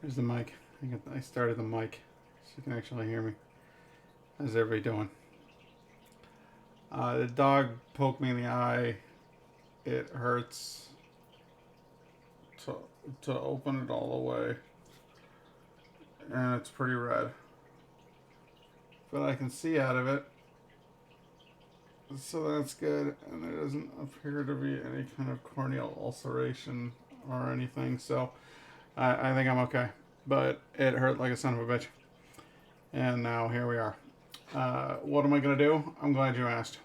There's the mic. I started the mic so you can actually hear me. How's everybody doing? The dog poked me in the eye. It hurts to, to open it all the way. And it's pretty red. But I can see out of it. So that's good. And there doesn't appear to be any kind of corneal ulceration or anything. So I think I'm okay. But it hurt like a son of a bitch. And now here we are. What am I going to do? I'm glad you asked.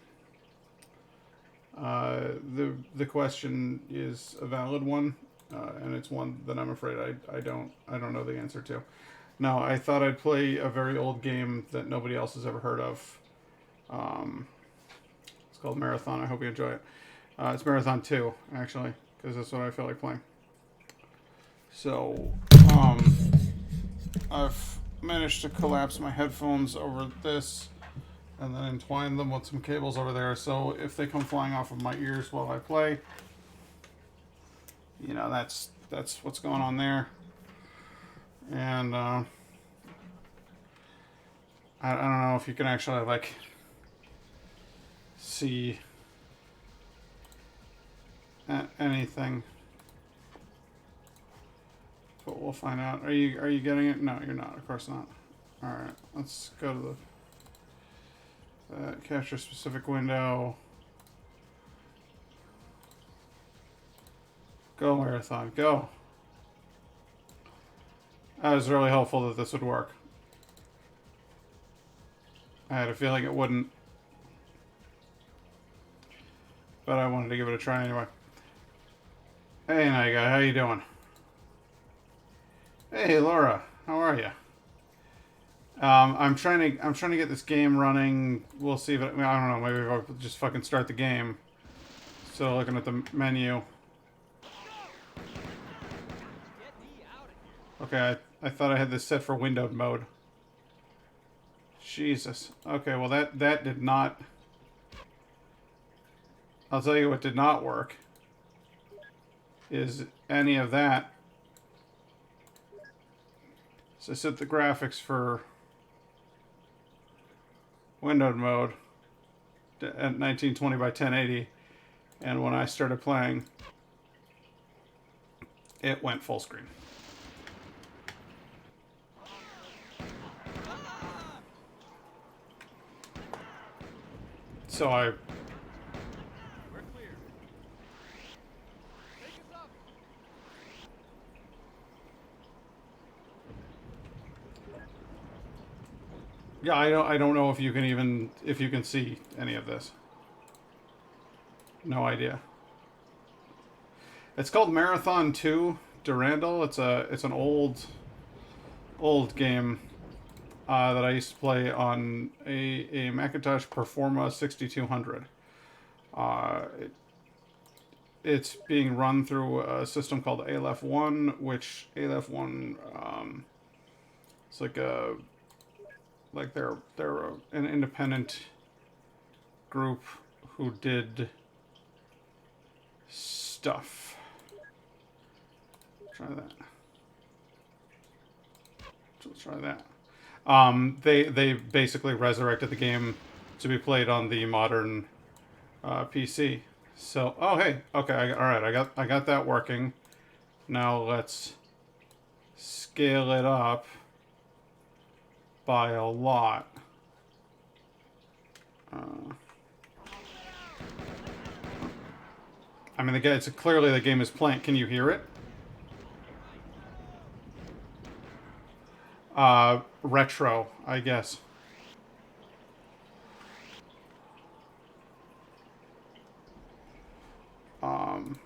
The question is a valid one, and it's one that I'm afraid I don't know the answer to. No, I thought I'd play a very old game that nobody else has ever heard of. Um, it's called Marathon. I hope you enjoy it. It's Marathon 2, actually, because that's what I feel like playing. So, I've managed to collapse my headphones over this and then entwine them with some cables over there. So if they come flying off of my ears while I play, you know, that's what's going on there. And I don't know if you can actually like see anything, but we'll find out. Are you getting it? No, you're not. Of course not. All right, let's go to the capture specific window. Go Marathon, go. I was really hopeful that this would work. I had a feeling it wouldn't, but I wanted to give it a try anyway. Hey, night guy, how you doing? Hey, Laura, how are you? I'm trying to get this game running. We'll see if it, I don't know. Maybe I'll just fucking start the game. So looking at the menu. Okay, I thought I had this set for windowed mode. Jesus. Okay, well that did not. I'll tell you what did not work. Is any of that. So I set the graphics for windowed mode at 1920 by 1080, and when I started playing, it went full screen. So yeah, I don't know if you can see any of this. No idea. It's called Marathon 2 Durandal. It's an old game that I used to play on a Macintosh Performa 6200. It's being run through a system called Aleph-1, which Aleph-1 it's like they're an independent group who did stuff. Try that. Let's try that. They basically resurrected the game to be played on the modern PC. So, oh hey, okay, all right, I got that working. Now let's scale it up by a lot. I mean, it's clearly the game is playing. Can you hear it? Retro, I guess. Um,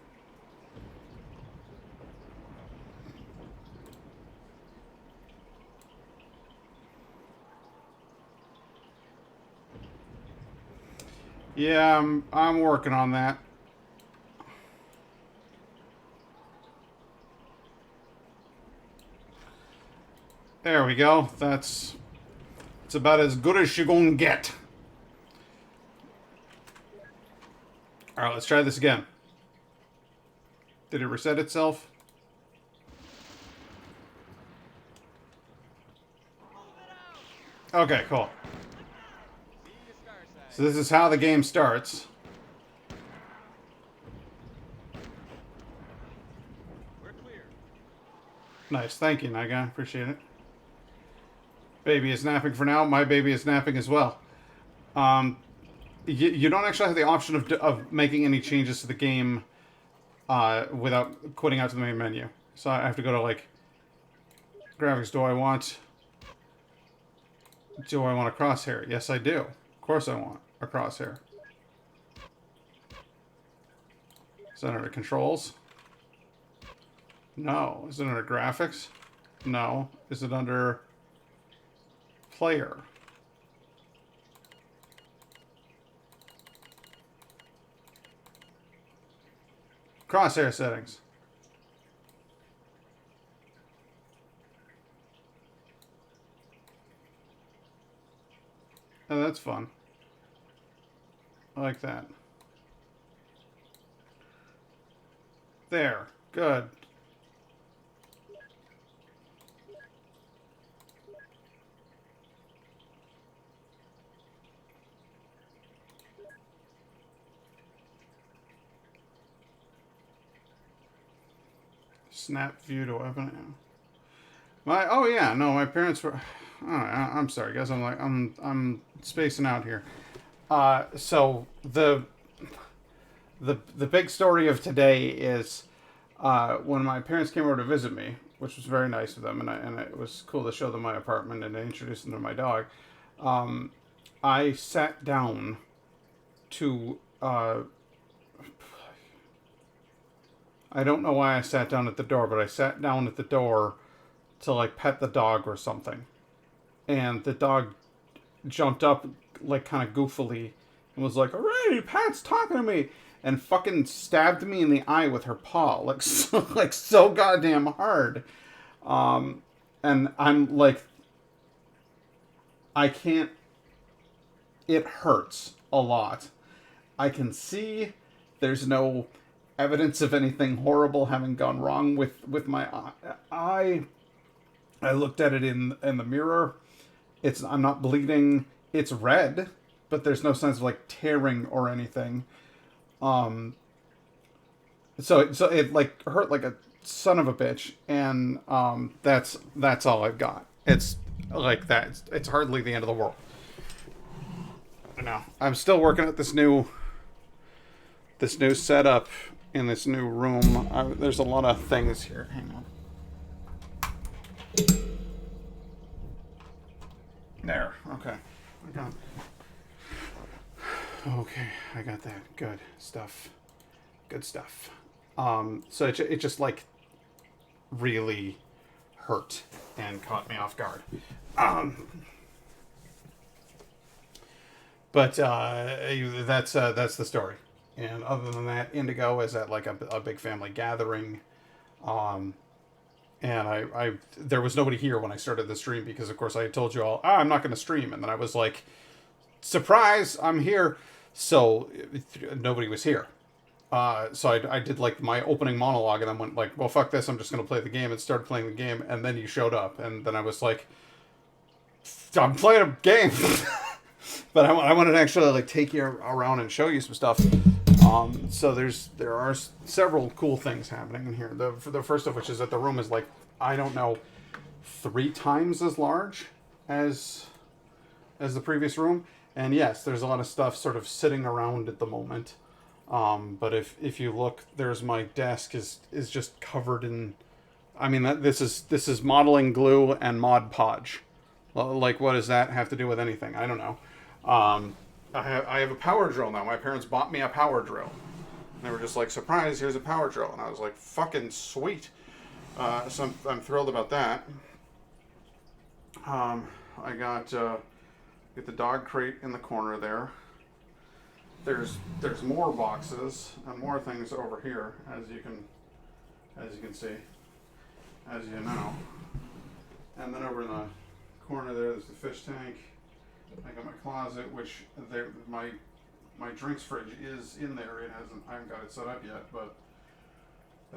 yeah, I'm working on that. There we go. It's about as good as you're gonna get. All right, let's try this again. Did it reset itself? Okay, cool. So this is how the game starts. Nice, thank you, Niga. Appreciate it. Baby is napping for now. My baby is napping as well. You don't actually have the option of making any changes to the game without quitting out to the main menu. So I have to go to, like, graphics. Do I want a crosshair? Yes, I do. Of course I want a crosshair. Is that under controls? No. Is it under graphics? No. Is it under player? Crosshair settings. Oh, that's fun. I like that. There. Good. Snap view to weapon. Oh yeah, no, my parents were. Oh, I'm sorry, guys. I'm spacing out here. So the big story of today is when my parents came over to visit me, which was very nice of them, and it was cool to show them my apartment and introduce them to my dog. I sat down to. I don't know why I sat down at the door, but I sat down at the door to, like, pet the dog or something. And the dog jumped up, like, kind of goofily and was like, "Alrighty, Pat's talking to me," and fucking stabbed me in the eye with her paw, like, so goddamn hard. And I'm like, I can't. It hurts a lot. I can see there's no evidence of anything horrible having gone wrong with my eye. I looked at it in the mirror. I'm not bleeding. It's red, but there's no signs of, like, tearing or anything. So it, like, hurt like a son of a bitch, and that's all I've got. It's like that. It's hardly the end of the world. No, I'm still working at this new setup in this new room. There's a lot of things here. Hang on. There. Okay. Okay, I got that. Good stuff. Good stuff. So it just, like, really hurt and caught me off guard. But that's the story. And other than that, Indigo is at, like, a big family gathering. And there was nobody here when I started the stream because, of course, I had told you all, I'm not going to stream. And then I was like, surprise, I'm here. So nobody was here. So I did, like, my opening monologue and then went, like, well, fuck this, I'm just going to play the game, and started playing the game. And then you showed up. And then I was like, I'm playing a game. But I wanted to actually, like, take you around and show you some stuff. So there are several cool things happening in here. The first of which is that the room is, like, I don't know, 3 times as large as the previous room. And yes, there's a lot of stuff sort of sitting around at the moment. But if you look, there's my desk is just covered in. I mean, this is modeling glue and Mod Podge. Like, what does that have to do with anything? I don't know. I have a power drill now. My parents bought me a power drill. They were just like, surprise, here's a power drill. And I was like, fucking sweet. So I'm thrilled about that. I got the dog crate in the corner there. There's more boxes and more things over here, as you can see, as you know. And then over in the corner there's the fish tank. I got my closet, which my drinks fridge is in there. I haven't got it set up yet, but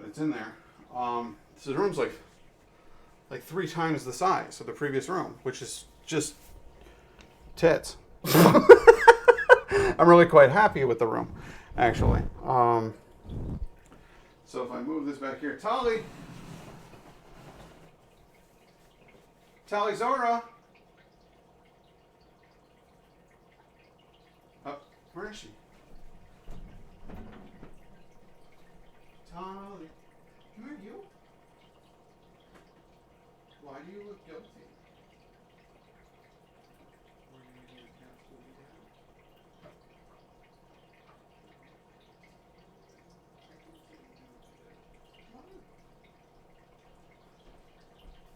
it's in there. So the room's like 3 times the size of the previous room, which is just tits. I'm really quite happy with the room, actually. So if I move this back here, Tali Zora. Oh, where is she? Tali, who are you? Why do you look guilty?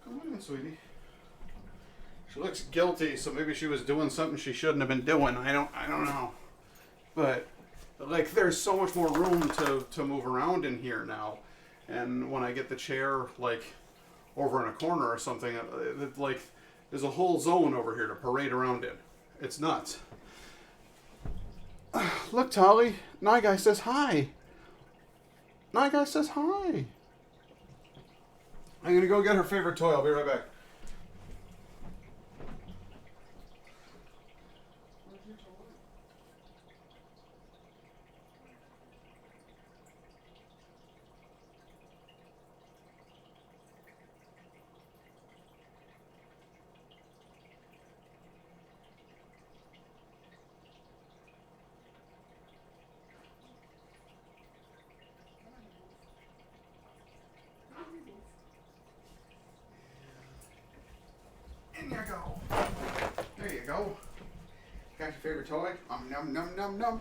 Come on in, sweetie. She looks guilty, so maybe she was doing something she shouldn't have been doing. I don't know. But like, there's so much more room to move around in here now. And when I get the chair like over in a corner or something, like there's a whole zone over here to parade around in. It's nuts. Look, Tali. Night Guy says hi. Night Guy says hi. I'm gonna go get her favorite toy. I'll be right back. In you go. There you go. Got your favorite toy? Num num num num.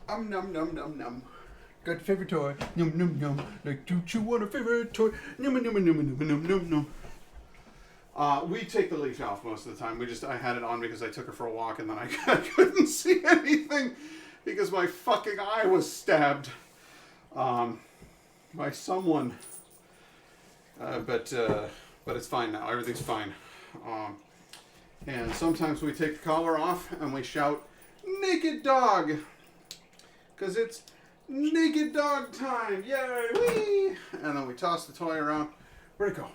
Num num num num. Got your favorite toy? Num num num. Like, don't you want a favorite toy? Num num num num num num num. We take the leash off most of the time. I had it on because I took her for a walk and then I couldn't see anything because my fucking eye was stabbed by someone. But it's fine now. Everything's fine. And sometimes we take the collar off and we shout, "Naked dog!" Because it's naked dog time! Yay! Whee! And then we toss the toy around. Where'd it go?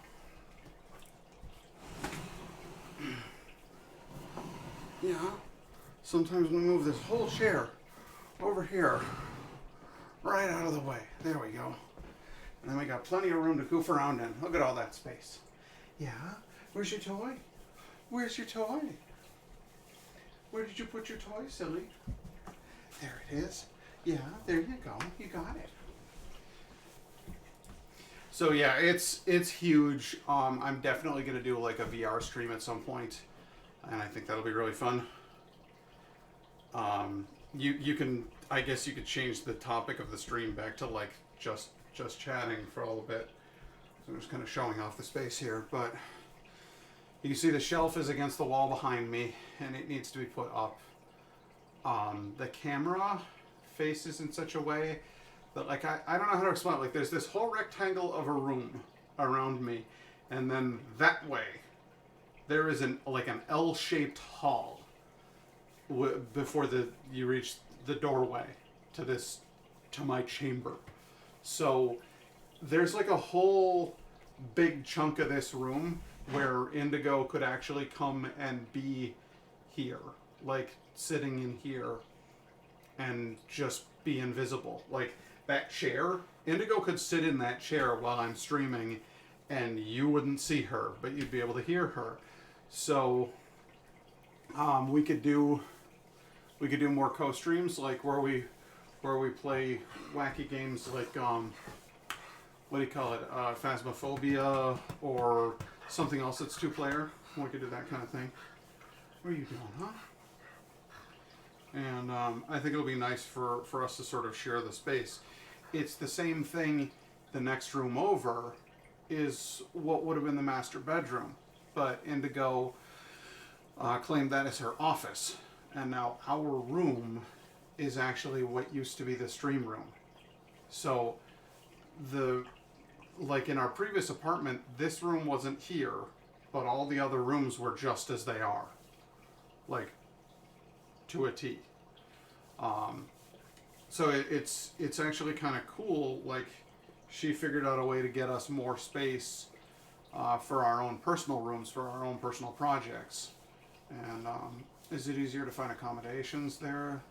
Yeah. Sometimes we move this whole chair over here, right out of the way. There we go. And then we got plenty of room to goof around in. Look at all that space. Yeah? Where's your toy? Where's your toy? Where did you put your toy, silly? There it is. Yeah, there you go. You got it. So yeah, it's huge. I'm definitely gonna do like a VR stream at some point, and I think that'll be really fun. You can, I guess you could change the topic of the stream back to like just chatting for a little bit. So I'm just kind of showing off the space here, but you can see the shelf is against the wall behind me, and it needs to be put up. The camera faces in such a way that, like, I don't know how to explain it. Like, there's this whole rectangle of a room around me, and then that way, there is an L-shaped hall before you reach the doorway to my chamber. So there's like a whole big chunk of this room where Indigo could actually come and be here, like sitting in here and just be invisible. Like that chair, Indigo could sit in that chair while I'm streaming and you wouldn't see her, but you'd be able to hear her. So we could do more co-streams, like where we play wacky games like what do you call it, Phasmophobia, or something else that's 2-player. We could do that kind of thing. What are you doing, huh? And I think it'll be nice for us to sort of share the space. It's the same thing. The next room over is what would have been the master bedroom, but Indigo claimed that as her office, and now our room is actually what used to be the stream room. So like in our previous apartment, this room wasn't here, but all the other rooms were just as they are, like to a T. So it's actually kind of cool. Like, she figured out a way to get us more space for our own personal rooms, for our own personal projects, and Is it easier to find accommodations there?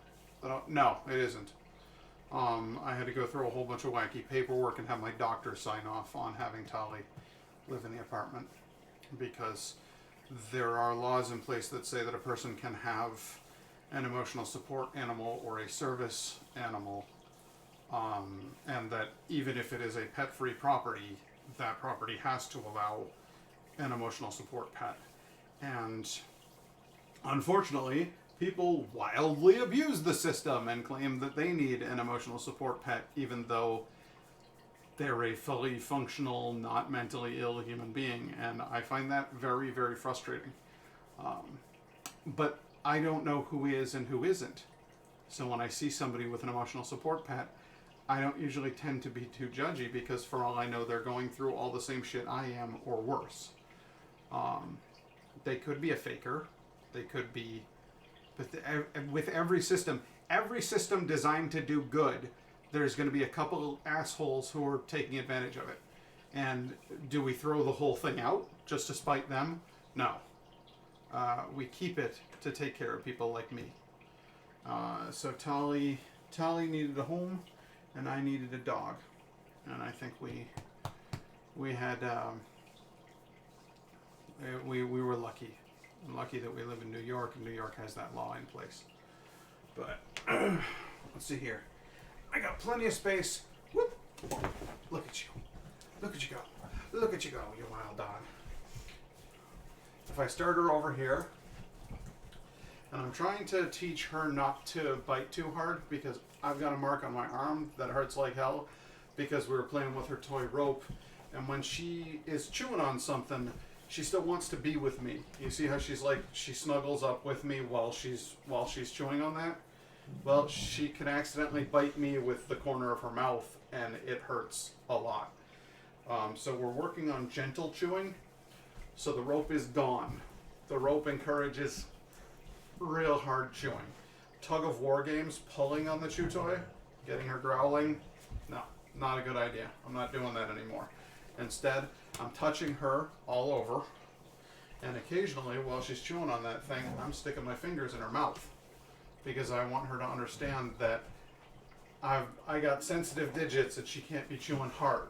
No, it isn't. I had to go through a whole bunch of wacky paperwork and have my doctor sign off on having Tali live in the apartment because there are laws in place that say that a person can have an emotional support animal or a service animal, and that even if it is a pet-free property, that property has to allow an emotional support pet. And unfortunately, people wildly abuse the system and claim that they need an emotional support pet, even though they're a fully functional, not mentally ill human being. And I find that very, very frustrating. But I don't know who is and who isn't. So when I see somebody with an emotional support pet, I don't usually tend to be too judgy because for all I know, they're going through all the same shit I am or worse. They could be a faker. They could be... But with every system designed to do good, there's going to be a couple assholes who are taking advantage of it. And do we throw the whole thing out just to spite them? No. We keep it to take care of people like me. So Tali needed a home, and I needed a dog. And I think we had... we were lucky. I'm lucky that we live in New York, and New York has that law in place. But, let's see here. I got plenty of space. Whoop! Look at you. Look at you go. Look at you go, you wild dog. If I start her over here, and I'm trying to teach her not to bite too hard, because I've got a mark on my arm that hurts like hell, because we were playing with her toy rope, and when she is chewing on something, she still wants to be with me. You see how she snuggles up with me while she's chewing on that? Well, she can accidentally bite me with the corner of her mouth, and it hurts a lot. So we're working on gentle chewing. So the rope is gone. The rope encourages real hard chewing. Tug of war games, pulling on the chew toy, getting her growling. No, not a good idea. I'm not doing that anymore. Instead, I'm touching her all over, and occasionally, while she's chewing on that thing, I'm sticking my fingers in her mouth, because I want her to understand that I got sensitive digits and she can't be chewing hard.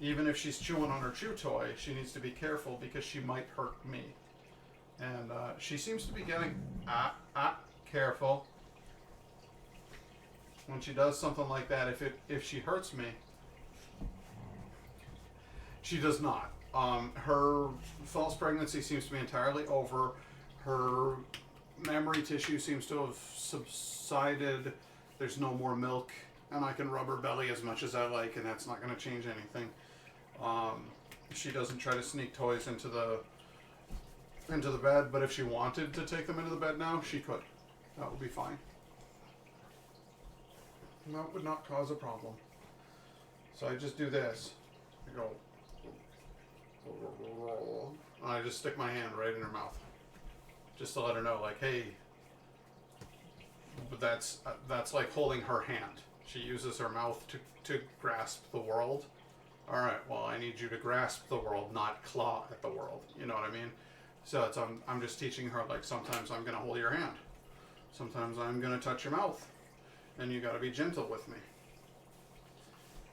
Even if she's chewing on her chew toy, she needs to be careful because she might hurt me. And she seems to be getting, careful. When she does something like that, if she hurts me, she does not. Her false pregnancy seems to be entirely over. Her memory tissue seems to have subsided. There's no more milk, and I can rub her belly as much as I like, and that's not going to change anything. She doesn't try to sneak toys into the bed, but if she wanted to take them into the bed now, she could. That would be fine. That would not cause a problem. So I just do this. I go... And I just stick my hand right in her mouth, just to let her know, like, hey. But that's like holding her hand. She uses her mouth to grasp the world. All right, well, I need you to grasp the world, not claw at the world. You know what I mean? So I'm just teaching her, like, sometimes I'm gonna hold your hand, sometimes I'm gonna touch your mouth, and you got to be gentle with me.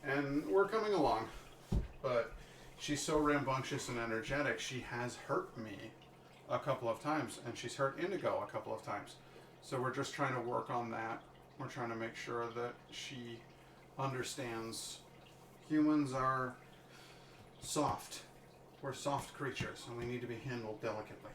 And we're coming along, but. She's so rambunctious and energetic, she has hurt me a couple of times, and she's hurt Indigo a couple of times. So we're just trying to work on that. We're trying to make sure that she understands humans are soft. We're soft creatures, and we need to be handled delicately.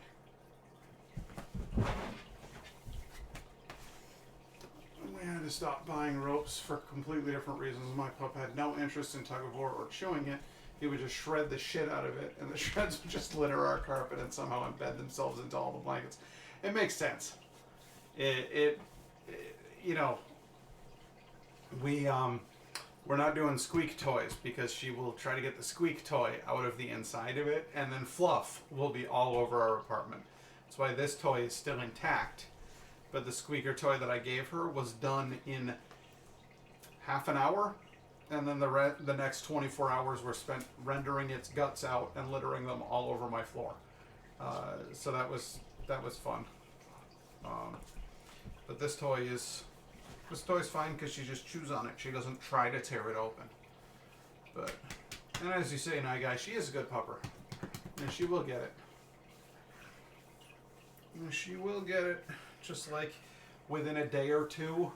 We had to stop buying ropes for completely different reasons. My pup had no interest in tug of war or chewing it. He would just shred the shit out of it, and the shreds would just litter our carpet and somehow embed themselves into all the blankets. It makes sense. It you know, we're not doing squeak toys because she will try to get the squeak toy out of the inside of it, and then fluff will be all over our apartment. That's why this toy is still intact, but the squeaker toy that I gave her was done in half an hour. And then the next 24 hours were spent rendering its guts out and littering them all over my floor. So that was fun. Um, but this toy's fine because she just chews on it. She doesn't try to tear it open. But, and as you say, Night Guy, she is a good pupper. And she will get it. And she will get it. Just like within a day or two,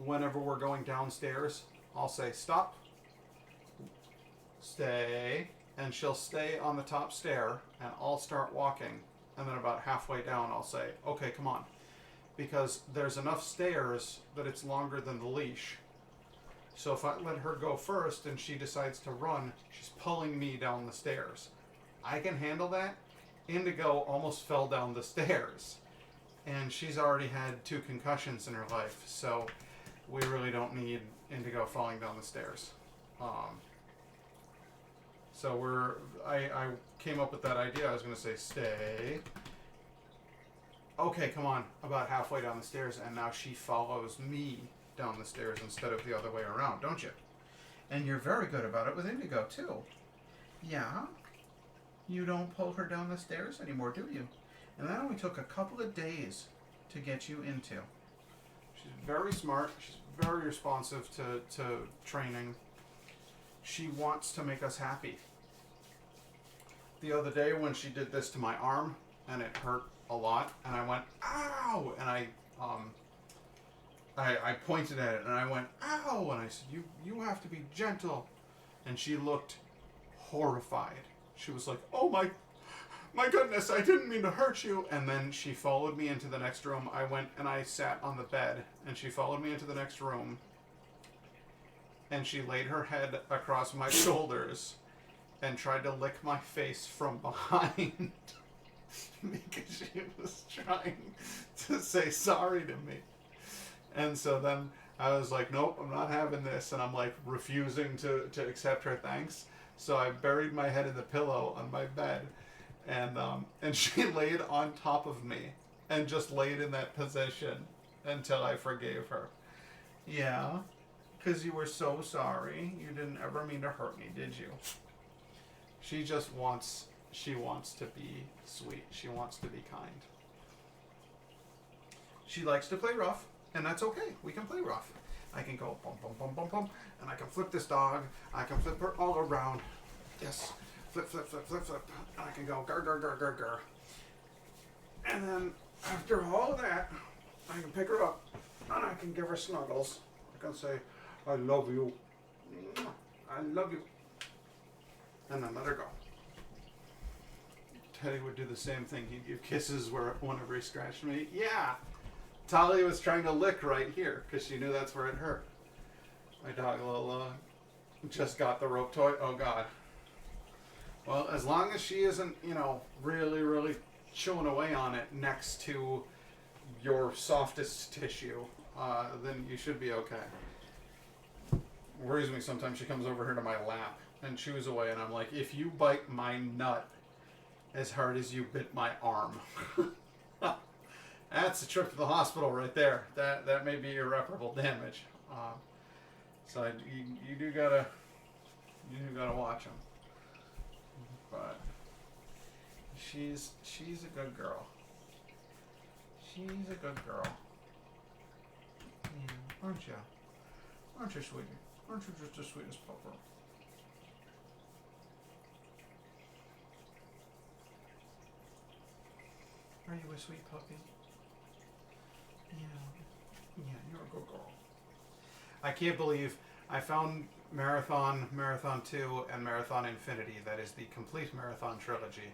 whenever we're going downstairs, I'll say, stop, stay, and she'll stay on the top stair, and I'll start walking. And then about halfway down, I'll say, okay, come on. Because there's enough stairs that it's longer than the leash. So if I let her go first and she decides to run, she's pulling me down the stairs. I can handle that. Indigo almost fell down the stairs. And she's already had 2 concussions in her life. So we really don't need Indigo falling down the stairs. So I came up with that idea. I was going to say, stay. Okay, come on. About halfway down the stairs, and now she follows me down the stairs instead of the other way around, don't you? And you're very good about it with Indigo, too. Yeah? You don't pull her down the stairs anymore, do you? And that only took a couple of days to get you into. She's very smart. She's very responsive to training. She wants to make us happy. The other day when she did this to my arm, and it hurt a lot, and I went, ow! And I pointed at it, and I went, ow! And I said, you have to be gentle. And she looked horrified. She was like, oh my goodness, I didn't mean to hurt you. And then she followed me into the next room. I went and I sat on the bed, and she followed me into the next room. And she laid her head across my shoulders and tried to lick my face from behind because she was trying to say sorry to me. And so then I was like, nope, I'm not having this. And I'm like refusing to accept her thanks. So I buried my head in the pillow on my bed. And she laid on top of me and just laid in that position until I forgave her. Yeah, because you were so sorry. You didn't ever mean to hurt me, did you? She just wants to be sweet. She wants to be kind. She likes to play rough, and that's okay. We can play rough. I can go bum, bum, bum, bum, bum, and I can flip this dog. I can flip her all around. Yes. Flip, flip, flip, flip, flip. And I can go gar, gar, gar, gar, gar. And then after all of that, I can pick her up, and I can give her snuggles. I can say, I love you. I love you. And then let her go. Teddy would do the same thing. He'd give kisses whenever he scratched me. Yeah. Talia was trying to lick right here because she knew that's where it hurt. My dog Lola just got the rope toy. Oh, God. Well, as long as she isn't, really, really chewing away on it next to your softest tissue, then you should be okay. Worries me sometimes she comes over here to my lap and chews away, and I'm like, if you bite my nut as hard as you bit my arm, that's a trip to the hospital right there. That may be irreparable damage. So you do gotta watch them. But she's a good girl. She's a good girl. Yeah, aren't you? Aren't you, sweetie? Aren't you just the sweetest pupper? Are you a sweet puppy? Yeah, you're a good girl. I can't believe I found Marathon 2, and Marathon Infinity. That is the complete Marathon trilogy.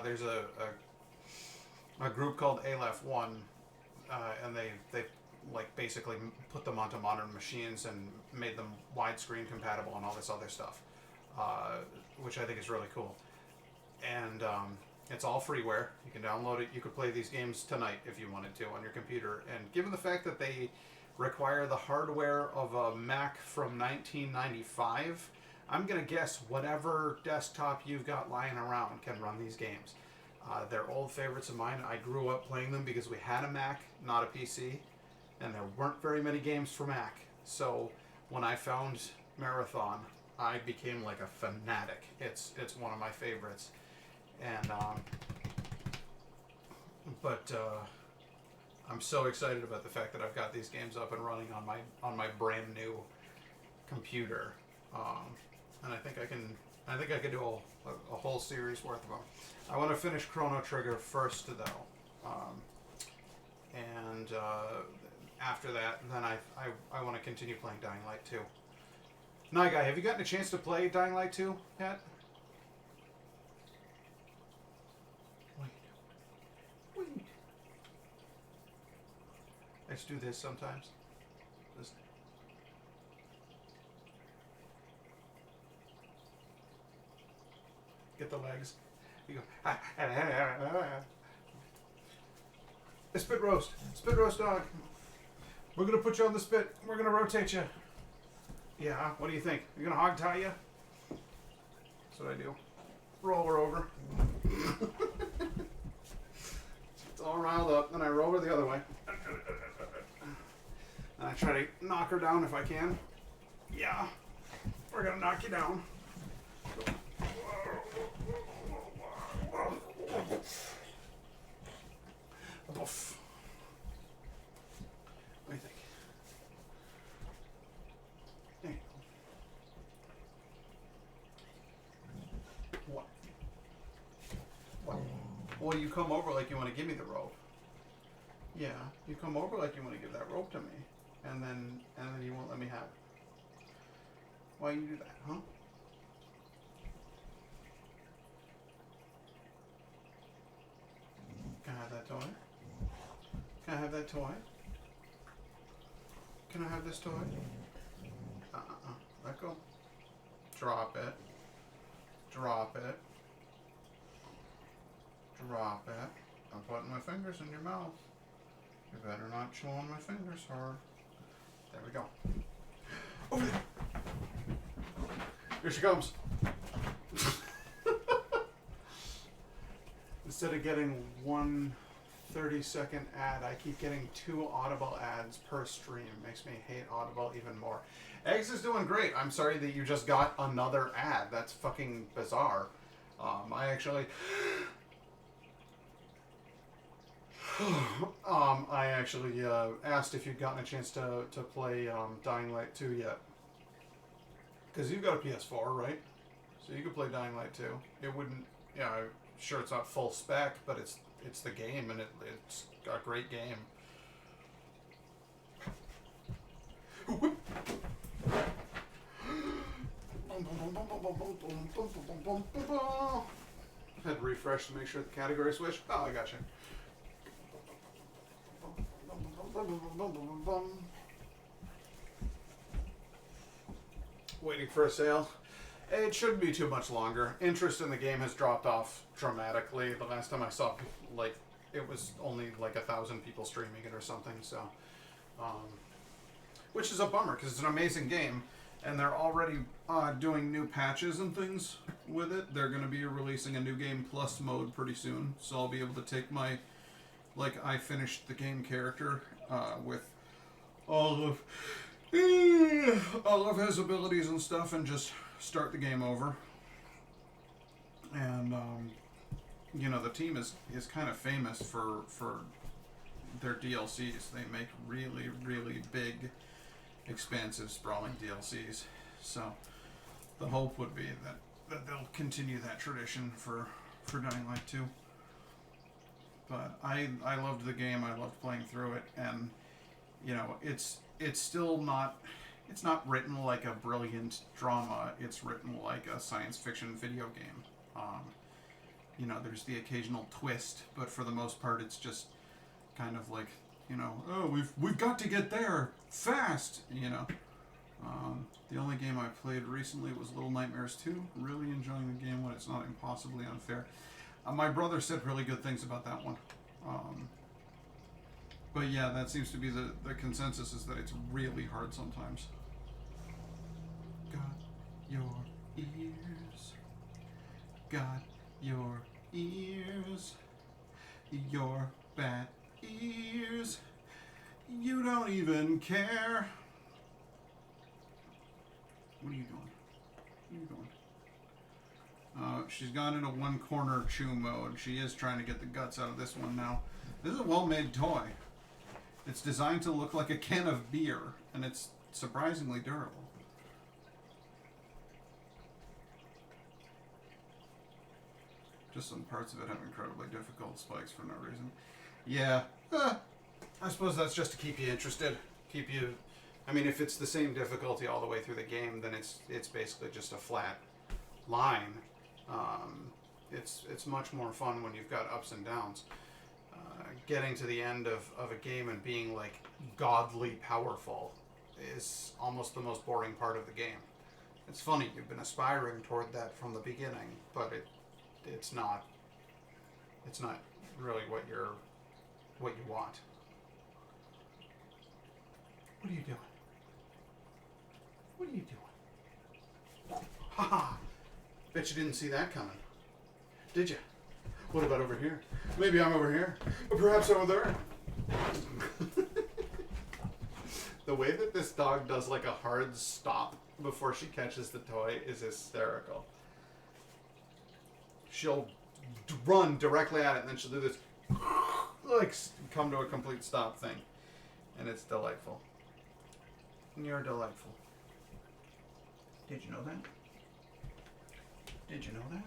There's a group called Aleph 1, and they like basically put them onto modern machines and made them widescreen compatible and all this other stuff, which I think is really cool. And it's all freeware. You can download it. You could play these games tonight if you wanted to on your computer. And given the fact that they require the hardware of a Mac from 1995, I'm going to guess whatever desktop you've got lying around can run these games. They're old favorites of mine. I grew up playing them because we had a Mac, not a PC, and there weren't very many games for Mac. So when I found Marathon, I became like a fanatic. It's one of my favorites. And But I'm so excited about the fact that I've got these games up and running on my brand new computer, and I think I could do a whole series worth of them. I want to finish Chrono Trigger first, though, and after that, then I want to continue playing Dying Light 2. Guy, have you gotten a chance to play Dying Light 2 yet? Wait. I just do this sometimes. Just get the legs. You go. Spit roast dog. We're gonna put you on the spit. We're gonna rotate you. Yeah. What do you think? You're gonna hog tie you? That's what I do. Roll her over. It's all riled up, then I roll her the other way. And I try to knock her down if I can. Yeah. We're gonna knock you down. Boof. What do you think? There you go. What? What? Well, you come over like you want to give me the rope. Yeah, you come over like you want to give that rope to me, and then you won't let me have it. Why you do that, huh? Can I have that toy? Can I have that toy? Can I have this toy? Let go. Drop it. Drop it. Drop it. I'm putting my fingers in your mouth. You better not chew on my fingers hard. There we go. Over there. Here she comes. Instead of getting one 30-second ad, I keep getting 2 Audible ads per stream. Makes me hate Audible even more. Eggs is doing great. I'm sorry that you just got another ad. That's fucking bizarre. I actually asked if you'd gotten a chance to play Dying Light 2 yet. Because you've got a PS4, right? So you could play Dying Light 2. It wouldn't... Yeah, I'm sure it's not full spec, but it's the game, and it's a great game. Had to refresh to make sure the category switched. Oh, I got you. Waiting for a sale. It shouldn't be too much longer. Interest in the game has dropped off dramatically. The last time I saw, it was only 1,000 people streaming it or something. So, which is a bummer because it's an amazing game, and they're already doing new patches and things with it. They're going to be releasing a new game plus mode pretty soon, so I'll be able to take my I finished the game character with all of his abilities and stuff, and just start the game over. And the team is kind of famous for their DLCs. They make really, really big, expansive, sprawling DLCs. So the hope would be that they'll continue that tradition for Dying Light 2. But I loved the game. I loved playing through it, and it's still not. It's not written like a brilliant drama. It's written like a science fiction video game. There's the occasional twist, but for the most part, it's just kind of like, oh, we've got to get there fast. The only game I played recently was Little Nightmares 2. Really enjoying the game when it's not impossibly unfair. My brother said really good things about that one. But yeah, that seems to be the consensus, is that it's really hard sometimes. Got your ears. Got your ears. Your bat ears. You don't even care. What are you doing? What are you doing? She's gone into one corner chew mode. She is trying to get the guts out of this one now. This is a well-made toy. It's designed to look like a can of beer, and it's surprisingly durable. Just some parts of it have incredibly difficult spikes for no reason. Yeah, I suppose that's just to keep you interested. Keep you... I mean, if it's the same difficulty all the way through the game, then it's basically just a flat line. It's much more fun when you've got ups and downs. Getting to the end of a game and being, like, godly powerful is almost the most boring part of the game. It's funny, you've been aspiring toward that from the beginning, but it's not really what you want. What are you doing? What are you doing? Haha! Bet you didn't see that coming. Did you? What about over here? Maybe I'm over here. Or perhaps over there. The way that this dog does like a hard stop before she catches the toy is hysterical. She'll run directly at it and then she'll do this, like, come to a complete stop thing. And it's delightful. And you're delightful. Did you know that? Did you know that?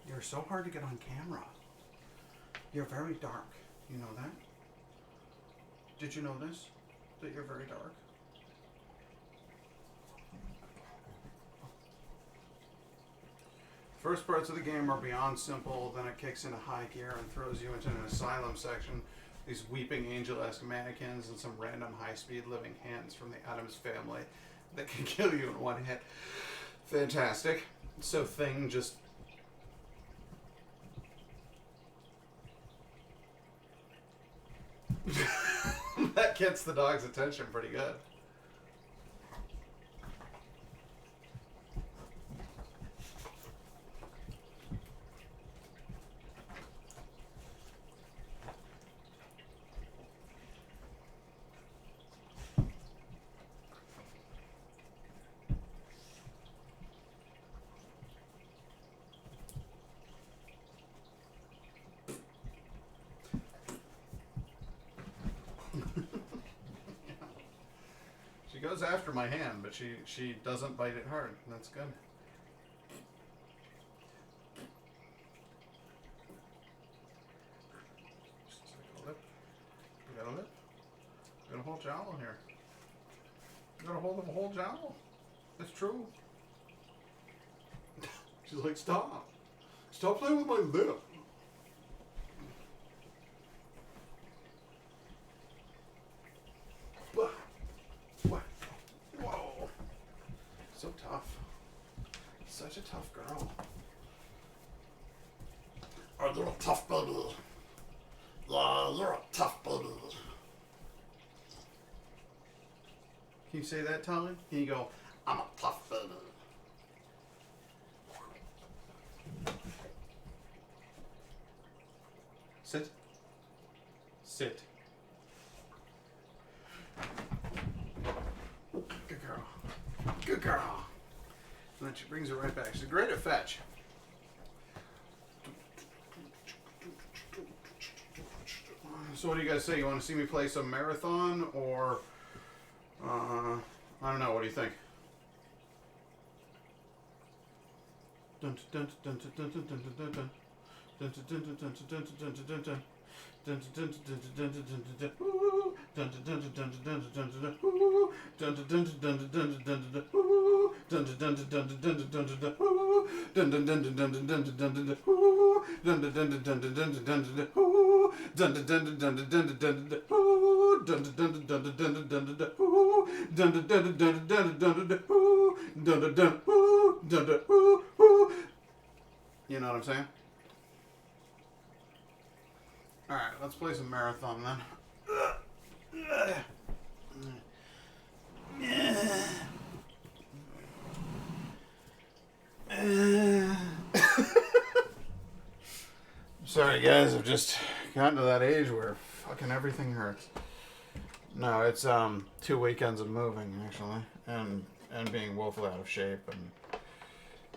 You're so hard to get on camera. You're very dark. You know that? Did you know this? That you're very dark? First parts of the game are beyond simple, then it kicks into high gear and throws you into an asylum section. These weeping angel-esque mannequins and some random high-speed living hands from the Addams family that can kill you in one hit. Fantastic. So Thing just... that gets the dog's attention pretty good. She goes after my hand, but she doesn't bite it hard. That's good. Just like a lip. We got a lip. We got a whole jowl here. We got a hold of a whole jowl. That's true. She's like, stop. Stop playing with my lip. So tough. Such a tough girl. Oh, you're a tough baby. Yeah, you're a tough baby. Can you say that, Tolly? Can you go, I'm a tough baby? Sit. Sit. Good girl. Good girl. And then she brings it right back. She's great at fetch. So what do you guys say? You want to see me play some marathon or... I don't know. What do you think? You know what I'm saying? Alright, let's play some marathon then. Sorry guys, I've just gotten to that age where fucking everything hurts. No, it's 2 weekends of moving actually, and being woefully out of shape and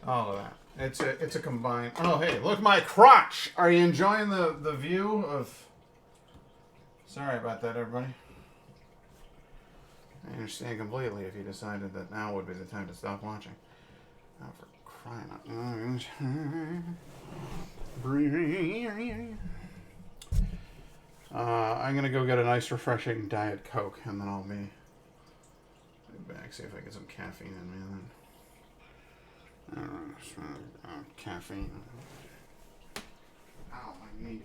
all of that. It's a combined. Oh hey, look my crotch. Are you enjoying the view of? Sorry about that, everybody. I understand completely if you decided that now would be the time to stop watching. Oh, for crying out loud. I'm going to go get a nice, refreshing Diet Coke, and then I'll be back, see if I get some caffeine in me. Then. Caffeine. Ow, my knees.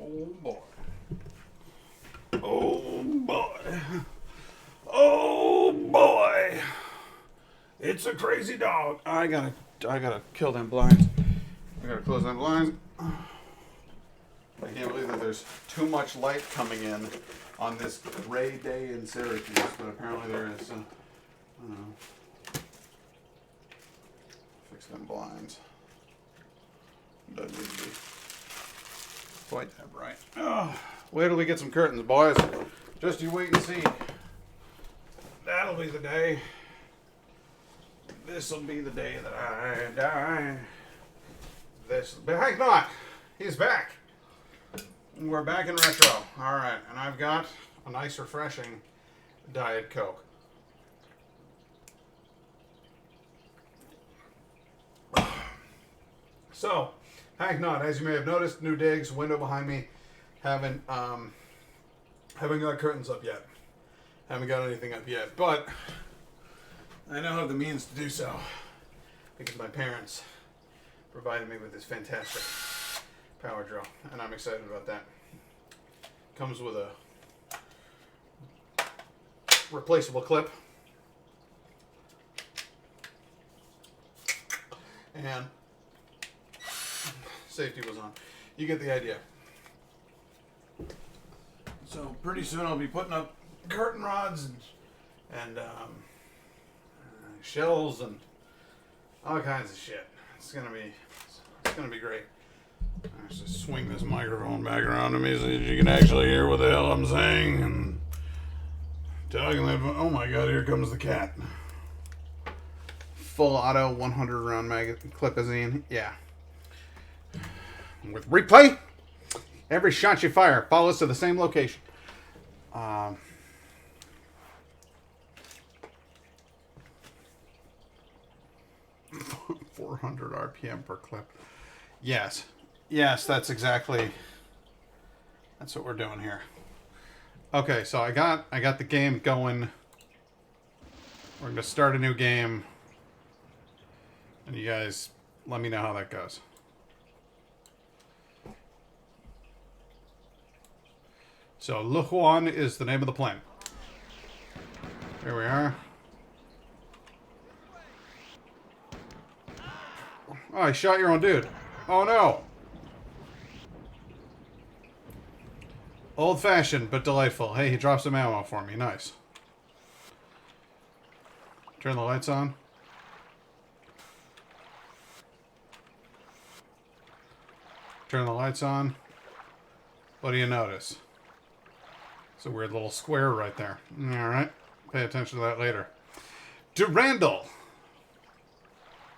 Oh boy. Oh boy. Oh boy. It's a crazy dog. I gotta kill them blinds. I gotta close them blinds. I can't believe that there's too much light coming in on this gray day in Syracuse, but apparently there is. Fix them blinds. Doesn't need to be quite that bright. Oh, wait till we get some curtains, boys. Just you wait and see. That'll be the day. This'll be the day that I die. Heck not. He's back. We're back in retro. All right, and I've got a nice, refreshing Diet Coke. So, heck not. As you may have noticed, new digs, window behind me. Haven't got curtains up yet. Haven't got anything up yet, but I now have the means to do so because my parents provided me with this fantastic power drill, and I'm excited about that. Comes with a replaceable clip and safety was on. You get the idea. So pretty soon I'll be putting up curtain rods and shells and all kinds of shit. It's gonna be great. Let's just swing this microphone back around to me so that you can actually hear what the hell I'm saying and talking that. Oh my god, here comes the cat. Full auto 100 round clipazine. Yeah. With replay, every shot you fire follows to the same location. 400 RPM per clip. Yes, that's what we're doing here. Okay, so I got the game going. We're gonna start a new game, and you guys let me know how that goes. So Luhuan is the name of the planet. Here we are. Oh, I shot your own dude. Oh no. Old-fashioned, but delightful. Hey, he dropped some ammo for me. Nice. Turn the lights on. Turn the lights on. What do you notice? It's a weird little square right there. Alright. Pay attention to that later. Durandal!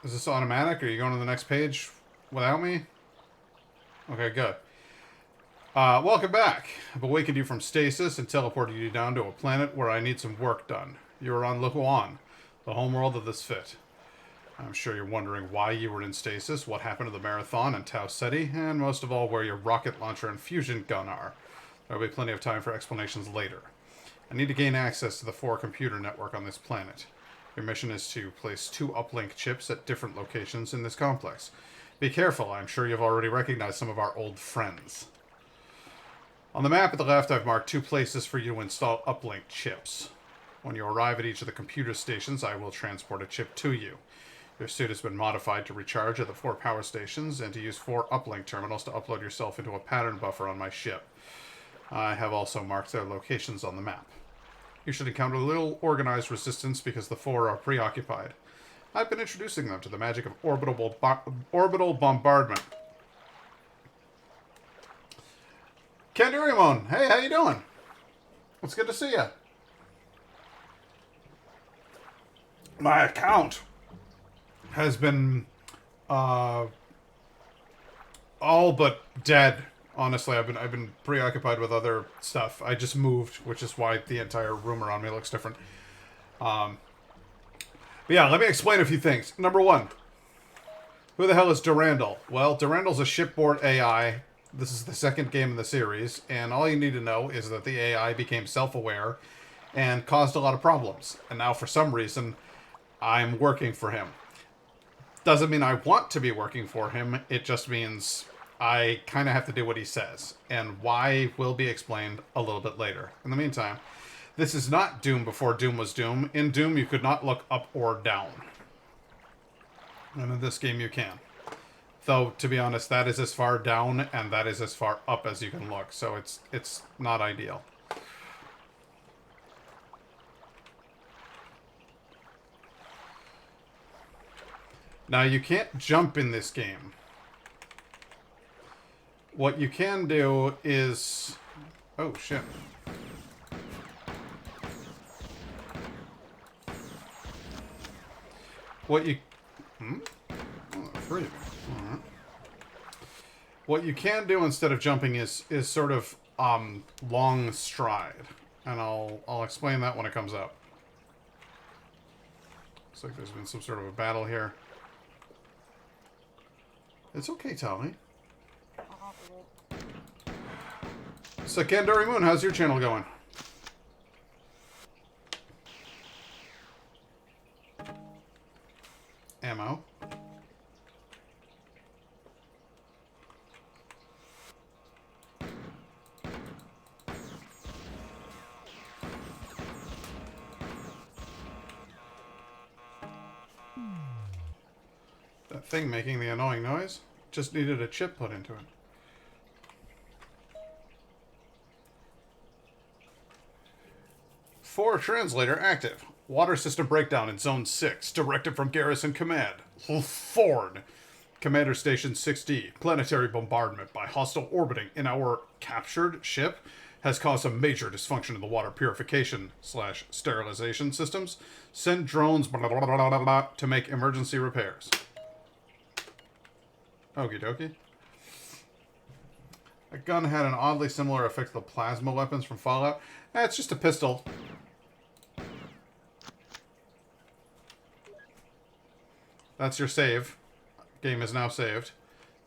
Is this automatic? Are you going to the next page without me? Okay, good. Welcome back. I've awakened you from stasis and teleported you down to a planet where I need some work done. You are on Luhuan, the homeworld of this fit. I'm sure you're wondering why you were in stasis, what happened to the Marathon and Tau Ceti, and most of all, where your rocket launcher and fusion gun are. There will be plenty of time for explanations later. I need to gain access to the 4-computer network on this planet. Your mission is to place 2 uplink chips at different locations in this complex. Be careful, I'm sure you've already recognized some of our old friends. On the map at the left, I've marked 2 places for you to install uplink chips. When you arrive at each of the computer stations, I will transport a chip to you. Your suit has been modified to recharge at the 4 power stations and to use 4 uplink terminals to upload yourself into a pattern buffer on my ship. I have also marked their locations on the map. You should encounter little organized resistance because the 4 are preoccupied. I've been introducing them to the magic of orbital bombardment. Kandarimon, hey, how you doing? It's good to see you. My account has been all but dead. Honestly, I've been preoccupied with other stuff. I just moved, which is why the entire room around me looks different. But yeah, let me explain a few things. Number 1, who the hell is Durandal? Well, Durandal's a shipboard AI. This is the 2nd game in the series, and all you need to know is that the AI became self-aware and caused a lot of problems. And now, for some reason, I'm working for him. Doesn't mean I want to be working for him. It just means I kind of have to do what he says. And why will be explained a little bit later. In the meantime, this is not Doom before Doom was Doom. In Doom, you could not look up or down. And in this game, you can. Though, to be honest, that is as far down and that is as far up as you can look. So it's not ideal. Now, you can't jump in this game. What you can do is... Oh, shit. What you... Oh, 3 of them. All right. What you can do instead of jumping is sort of long stride. And I'll explain that when it comes up. Looks like there's been some sort of a battle here. It's okay, Tali. Secondary Moon, how's your channel going? Ammo. That thing making the annoying noise just needed a chip put into it. For translator active. Water system breakdown in Zone 6. Directive from Garrison Command. Ford. Commander Station 6D. Planetary bombardment by hostile orbiting in our captured ship has caused a major dysfunction in the water purification / sterilization systems. Send drones blah, blah, blah, blah, blah, to make emergency repairs. Okie dokie. That gun had an oddly similar effect to the plasma weapons from Fallout. It's just a pistol. That's your save. Game is now saved.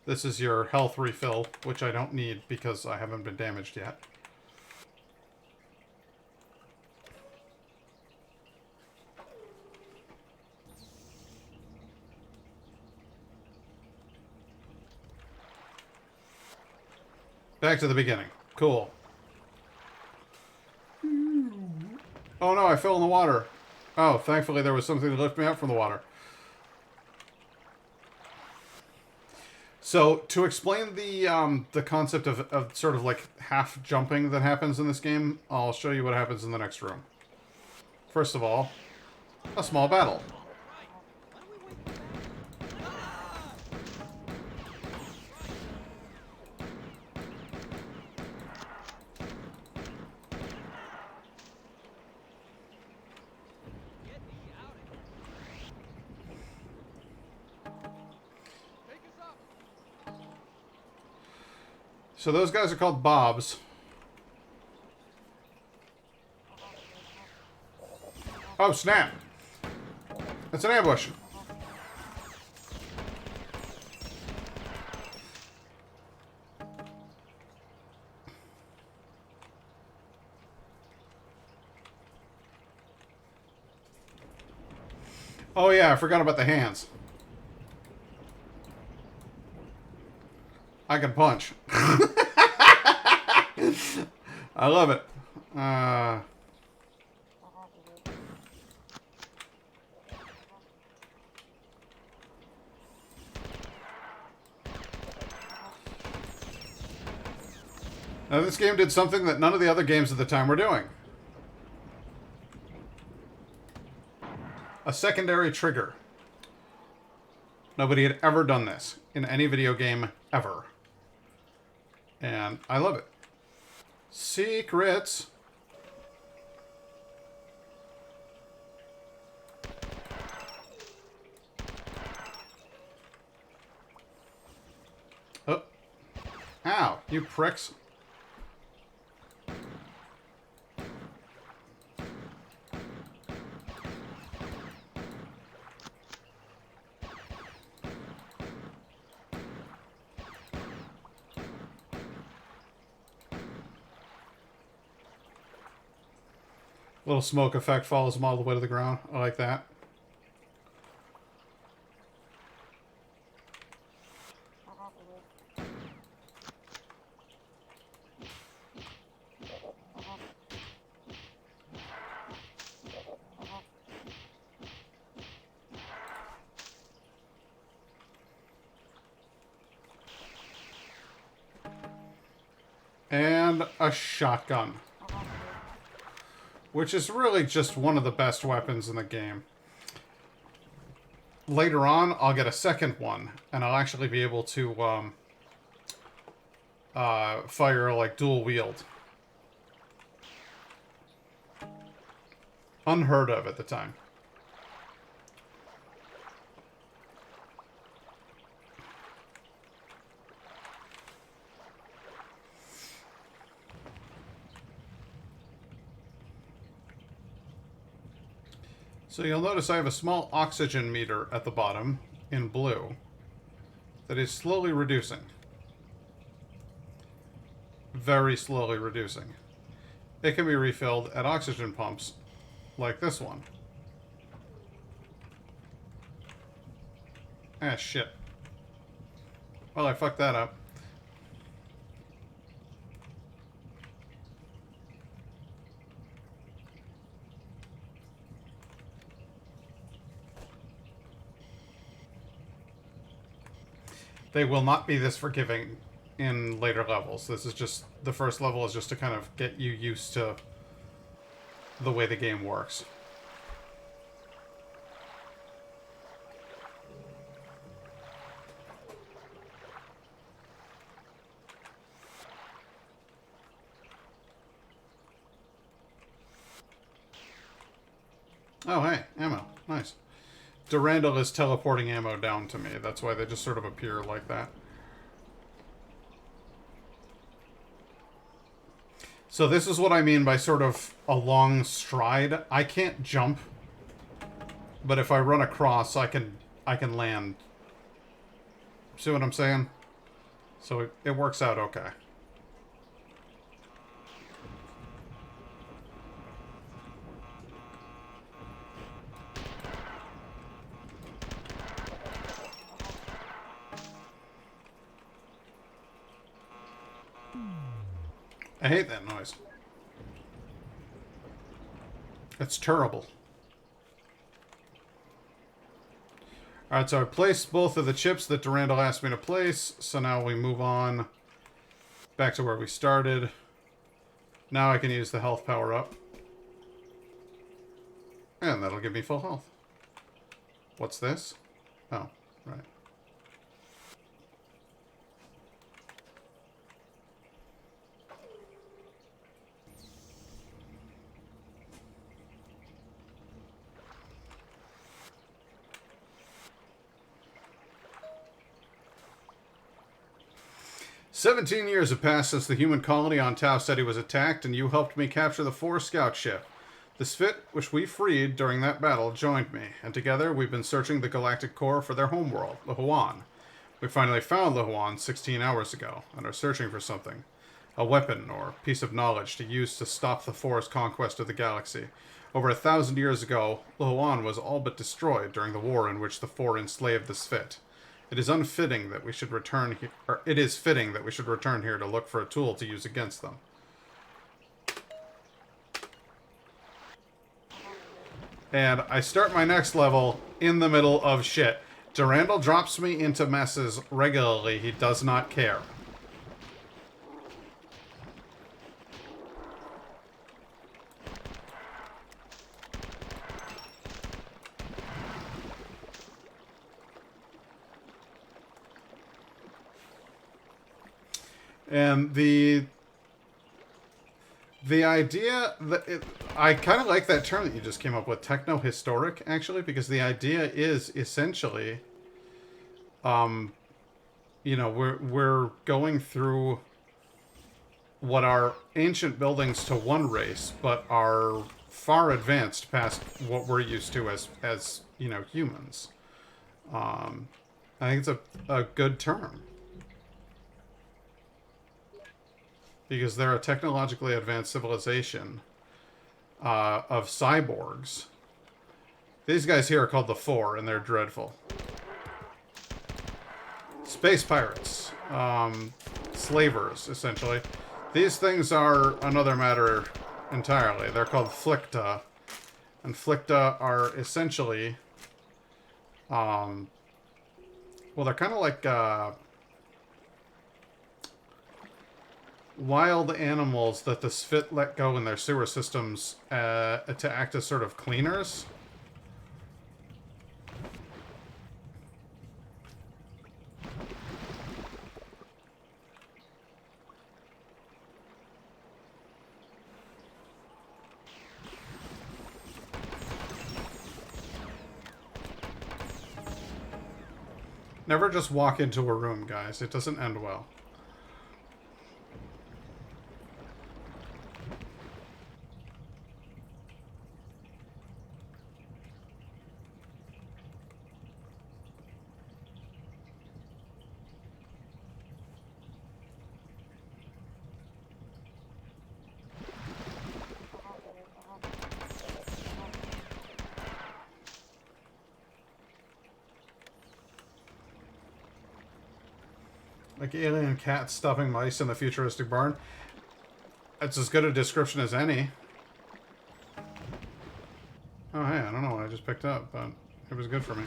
This is your health refill, which I don't need because I haven't been damaged yet. Back to the beginning. Cool. Oh no, I fell in the water. Oh, thankfully there was something to lift me up from the water. So, to explain the concept of sort of like half jumping that happens in this game, I'll show you what happens in the next room. First of all, a small battle. So those guys are called Bobs. Oh, snap. It's an ambush. Oh yeah, I forgot about the hands. I can punch. I love it. Now this game did something that none of the other games at the time were doing. A secondary trigger. Nobody had ever done this in any video game ever. And I love it. Secrets. Oh. Ow, you pricks. Little smoke effect follows them all the way to the ground. I like that. And a shotgun. Which is really just one of the best weapons in the game. Later on, I'll get a second one, and I'll actually be able to fire, like, dual wield. Unheard of at the time. So you'll notice I have a small oxygen meter at the bottom, in blue, that is slowly reducing. Very slowly reducing. It can be refilled at oxygen pumps, like this one. Ah, shit. Well, I fucked that up. They will not be this forgiving in later levels. This is just... the first level is just to kind of get you used to the way the game works. Oh, hey, ammo. Nice. Durandal is teleporting ammo down to me. That's why they just sort of appear like that. So this is what I mean by sort of a long stride. I can't jump, but if I run across, I can land. See what I'm saying? So it works out okay. I hate that noise. It's terrible. Alright, so I placed both of the chips that Durandal asked me to place. So now we move on back to where we started. Now I can use the health power up. And that'll give me full health. What's this? Oh, right. 17 years have passed since the human colony on Tau Ceti was attacked, and you helped me capture the 4 scout ship. The Svit, which we freed during that battle, joined me, and together we've been searching the galactic core for their homeworld, Lahuan. We finally found Lahuan 16 hours ago, and are searching for something. A weapon, or piece of knowledge, to use to stop the 4's conquest of the galaxy. Over 1,000 years ago, Lahuan was all but destroyed during the war in which the 4 enslaved the Svit. It is unfitting that we should return here, or it is fitting that we should return here to look for a tool to use against them. And I start my next level in the middle of shit. Durandal drops me into messes regularly. He does not care. And the idea that I kind of like that term that you just came up with, techno-historic, actually, because the idea is essentially, you know, we're going through what are ancient buildings to one race, but are far advanced past what we're used to as you know, humans. I think it's a good term. Because they're a technologically advanced civilization of cyborgs. These guys here are called the Four, and they're dreadful. Space pirates. Slavers, essentially. These things are another matter entirely. They're called Flicta. And Flicta are essentially... well, they're kind of like... wild animals that the Sphit let go in their sewer systems to act as sort of cleaners. Never just walk into a room, guys. It doesn't end well. Like alien cats stuffing mice in the futuristic barn. That's as good a description as any. Oh, hey, I don't know what I just picked up, but it was good for me.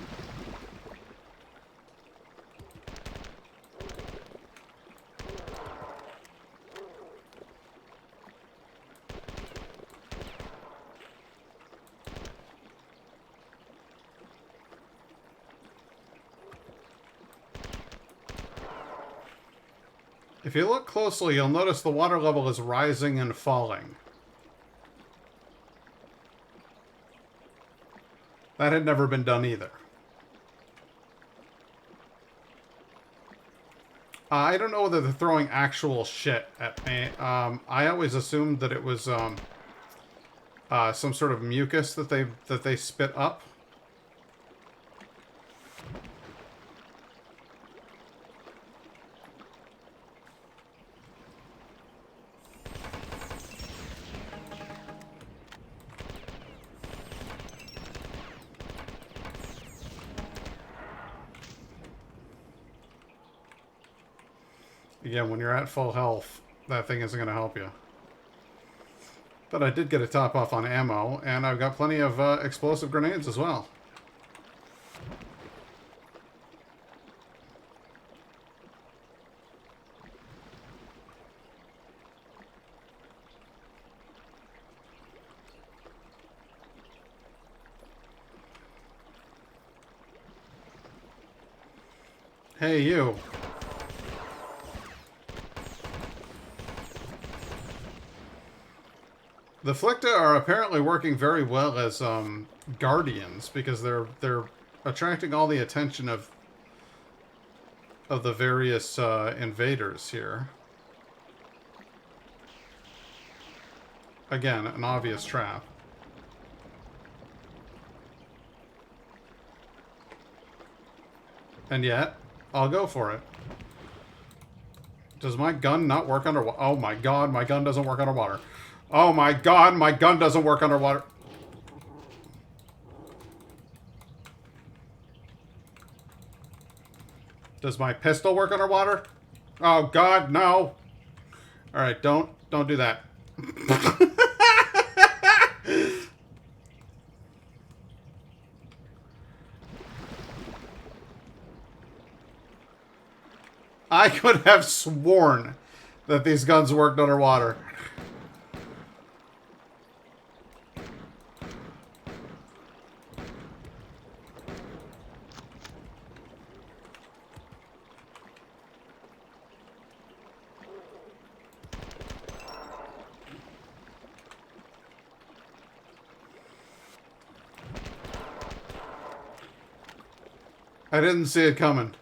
If you look closely, you'll notice the water level is rising and falling. That had never been done either. I don't know whether they're throwing actual shit at me. I always assumed that it was some sort of mucus that they spit up. Again, when you're at full health, that thing isn't going to help you. But I did get a top off on ammo, and I've got plenty of explosive grenades as well. Hey, you. The Flicta are apparently working very well as guardians because they're attracting all the attention of the various invaders here. Again, an obvious trap. And yet, I'll go for it. Does my gun not work underwater? Oh my god, my gun doesn't work underwater. Oh my god, my gun doesn't work underwater. Does my pistol work underwater? Oh God, no! All right, don't do that. I could have sworn that these guns worked underwater. I didn't see it coming.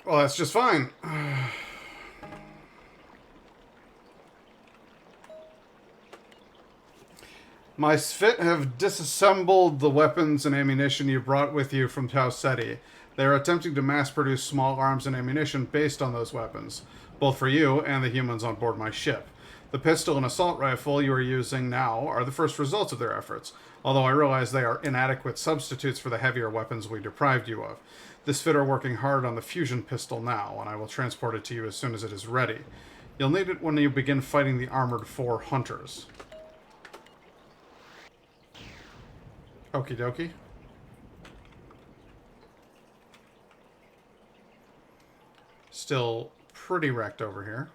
Well, that's just fine. My Sphit have disassembled the weapons and ammunition you brought with you from Tau Ceti. They are attempting to mass produce small arms and ammunition based on those weapons, both for you and the humans on board my ship. The pistol and assault rifle you are using now are the first results of their efforts, although I realize they are inadequate substitutes for the heavier weapons we deprived you of. The Sphit are working hard on the fusion pistol now, and I will transport it to you as soon as it is ready. You'll need it when you begin fighting the Armored 4 hunters. Okie dokie. Still pretty wrecked over here.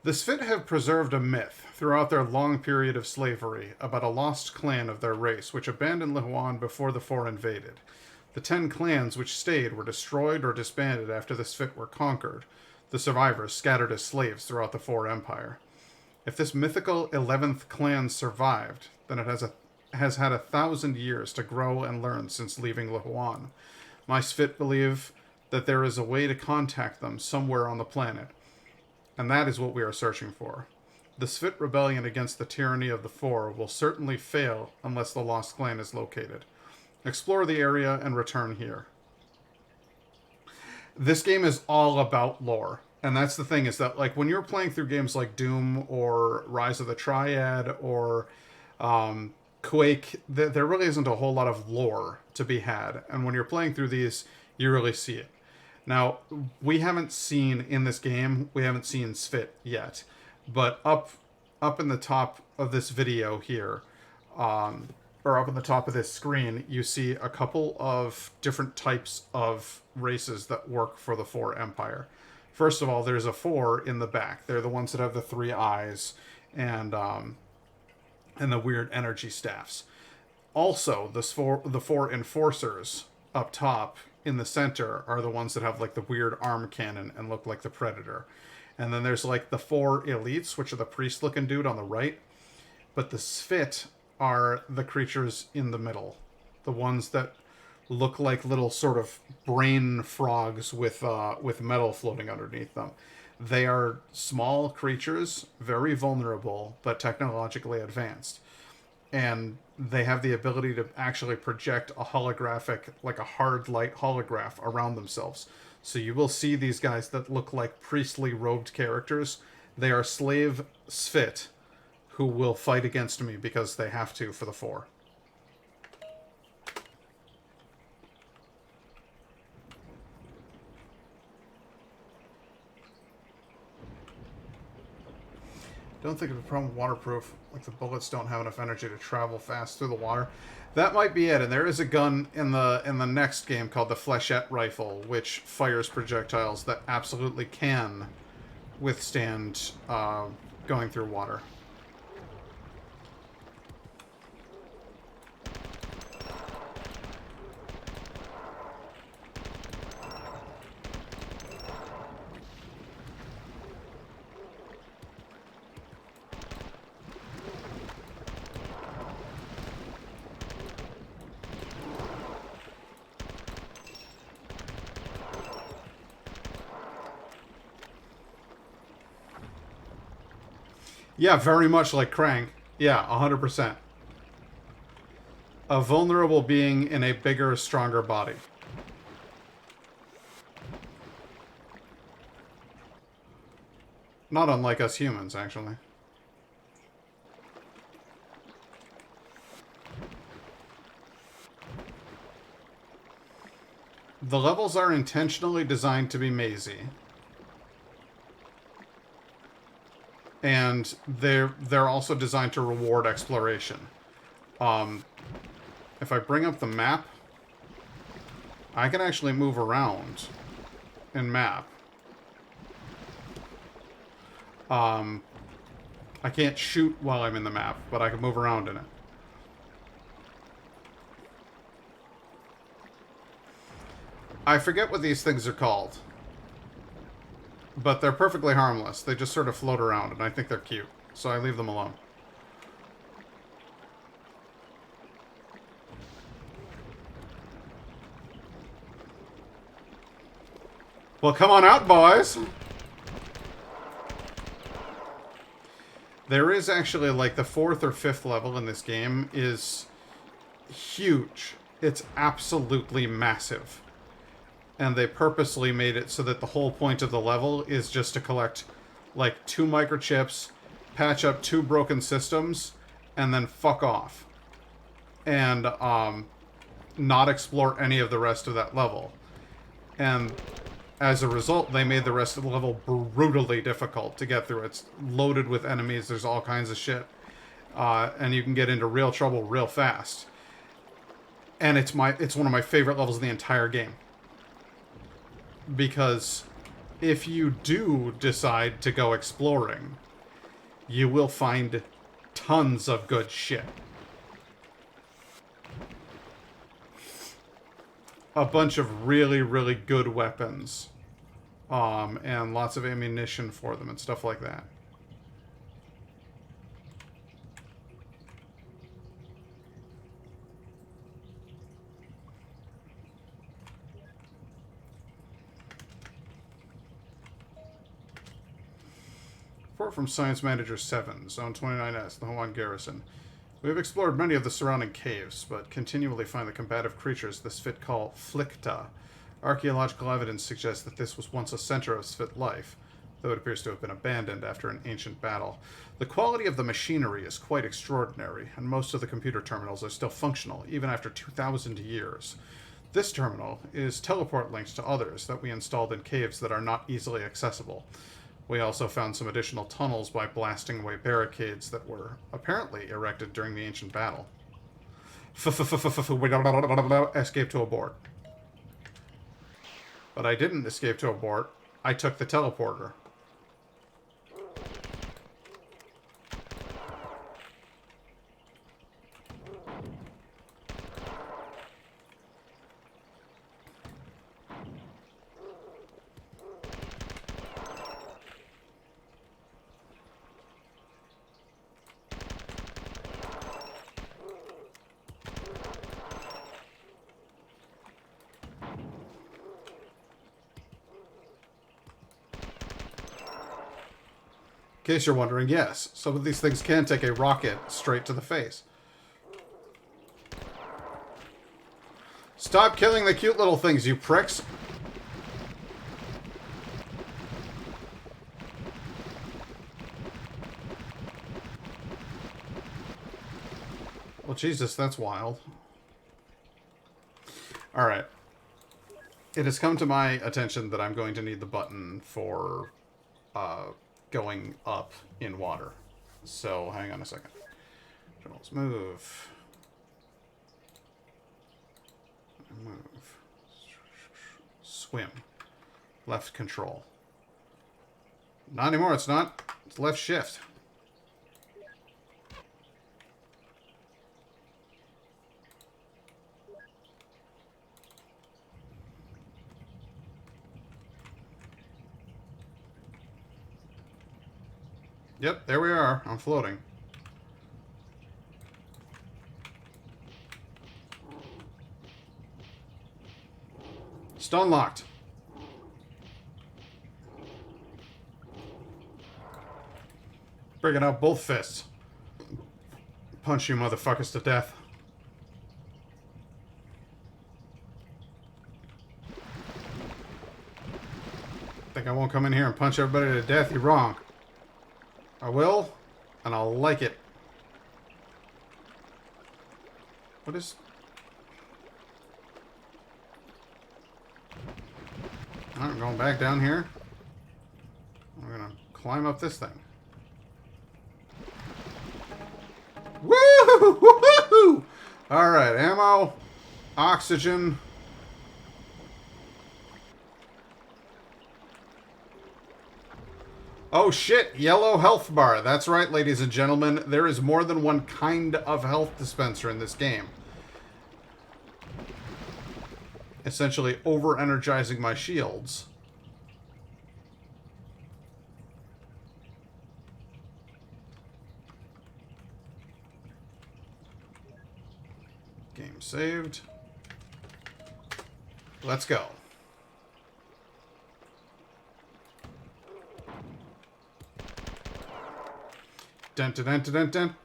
The Sphit have preserved a myth throughout their long period of slavery about a lost clan of their race which abandoned Lihuan before the Four invaded. The 10 clans which stayed were destroyed or disbanded after the Sphit were conquered. The survivors scattered as slaves throughout the Four Empire. If this mythical 11th clan survived, then it has had 1,000 years to grow and learn since leaving Lihuan. My Sphit believe that there is a way to contact them somewhere on the planet, and that is what we are searching for. The Sphit rebellion against the tyranny of the Four will certainly fail unless the Lost Clan is located. Explore the area and return here. This game is all about lore. And that's the thing, is that like when you're playing through games like Doom or Rise of the Triad or Quake, there really isn't a whole lot of lore to be had. And when you're playing through these, you really see it. Now, we haven't seen in this game, we haven't seen Sphit yet. But up in the top of this video here, or up on the top of this screen, you see a couple of different types of races that work for the Four Empire. First of all, there's a 4 in the back. They're the ones that have the 3 eyes and the weird energy staffs. Also, the four enforcers up top in the center are the ones that have like the weird arm cannon and look like the Predator. And then there's like the 4 elites, which are the priest-looking dude on the right. But the Sphit are the creatures in the middle. The ones that look like little sort of brain frogs with metal floating underneath them. They are small creatures, very vulnerable, but technologically advanced. And they have the ability to actually project a holographic, like a hard light holograph around themselves. So you will see these guys that look like priestly robed characters. They are slave Sphit who will fight against me because they have to for the 4. Don't think of a problem waterproof, like the bullets don't have enough energy to travel fast through the water. That might be it, and there is a gun in the next game called the Flechette Rifle, which fires projectiles that absolutely can withstand going through water. Yeah, very much like Krang. Yeah, 100%. A vulnerable being in a bigger, stronger body. Not unlike us humans, actually. The levels are intentionally designed to be mazy. And they're also designed to reward exploration. If I bring up the map, I can actually move around in map. I can't shoot while I'm in the map, but I can move around in it. I forget what these things are called. But they're perfectly harmless. They just sort of float around, and I think they're cute. So I leave them alone. Well, come on out, boys! There is actually, like, the 4th or 5th level in this game is huge. It's absolutely massive. And they purposely made it so that the whole point of the level is just to collect, like, 2 microchips, patch up 2 broken systems, and then fuck off. And, not explore any of the rest of that level. And as a result, they made the rest of the level brutally difficult to get through. It's loaded with enemies. There's all kinds of shit. And you can get into real trouble real fast. And it's one of my favorite levels in the entire game. Because if you do decide to go exploring, you will find tons of good shit. A bunch of really, really good weapons. And lots of ammunition for them and stuff like that. Report from Science Manager 7, Zone 29S, the Hawaiian Garrison. We have explored many of the surrounding caves, but continually find the combative creatures this Sphit call Flicta. Archaeological evidence suggests that this was once a center of Sphit life, though it appears to have been abandoned after an ancient battle. The quality of the machinery is quite extraordinary, and most of the computer terminals are still functional, even after 2,000 years. This terminal is teleport linked to others that we installed in caves that are not easily accessible. We also found some additional tunnels by blasting away barricades that were apparently erected during the ancient battle. Escape to abort. But I didn't escape to abort. I took the teleporter. In case you're wondering, yes, some of these things can take a rocket straight to the face. Stop killing the cute little things, you pricks! Well, Jesus, that's wild. Alright. It has come to my attention that I'm going to need the button for, going up in water. So, hang on a second. Let's move. Move. Swim. Left control. Not anymore, it's not. It's left shift. Yep, there we are. I'm floating. Stun locked. Breaking out both fists. Punch you motherfuckers to death. Think I won't come in here and punch everybody to death? You're wrong. I will, and I'll like it. What is... I'm going back down here. We're gonna climb up this thing. Woo! Woohoo! Alright, ammo, oxygen. Oh shit, yellow health bar. That's right, ladies and gentlemen. There is more than one kind of health dispenser in this game. Essentially over-energizing my shields. Game saved. Let's go. Dun dun dun dun dun.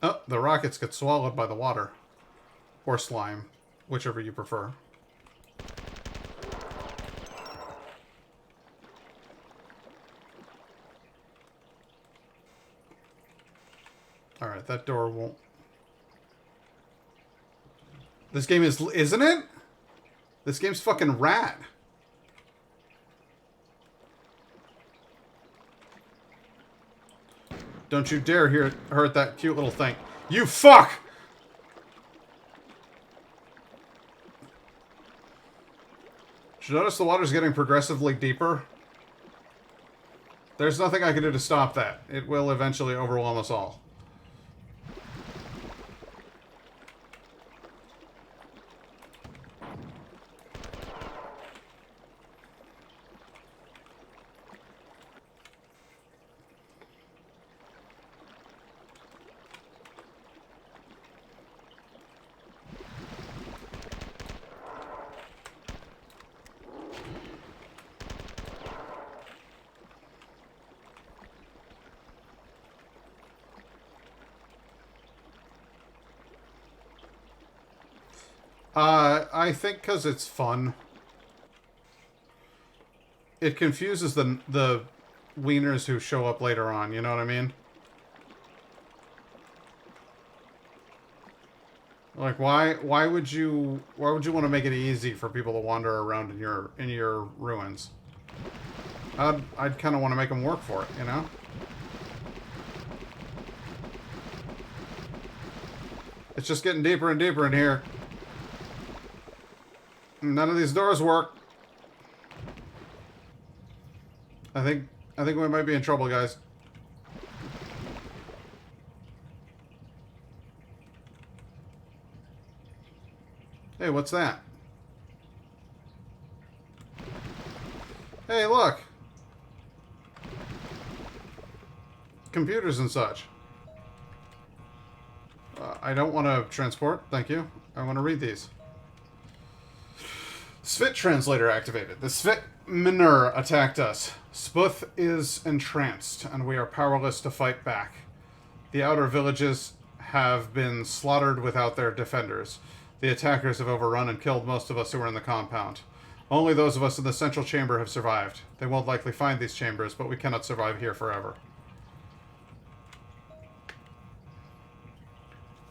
Oh, the rockets get swallowed by the water. Or slime. Whichever you prefer. Alright, that door won't... This game is... Isn't it? This game's fucking rad. Don't you dare hurt that cute little thing. You fuck! Did you notice the water's getting progressively deeper? There's nothing I can do to stop that. It will eventually overwhelm us all. I think because it's fun. It confuses the wieners who show up later on, you know what I mean? Like why would you want to make it easy for people to wander around in your ruins? I'd kind of want to make them work for it, you know? It's just getting deeper and deeper in here. None of these doors work. I think we might be in trouble, guys. Hey, what's that? Hey, look. Computers and such. I don't want to transport, thank you. I want to read these. Svit translator activated. The Svit Minur attacked us. Sputh is entranced, and we are powerless to fight back. The outer villages have been slaughtered without their defenders. The attackers have overrun and killed most of us who were in the compound. Only those of us in the central chamber have survived. They won't likely find these chambers, but we cannot survive here forever.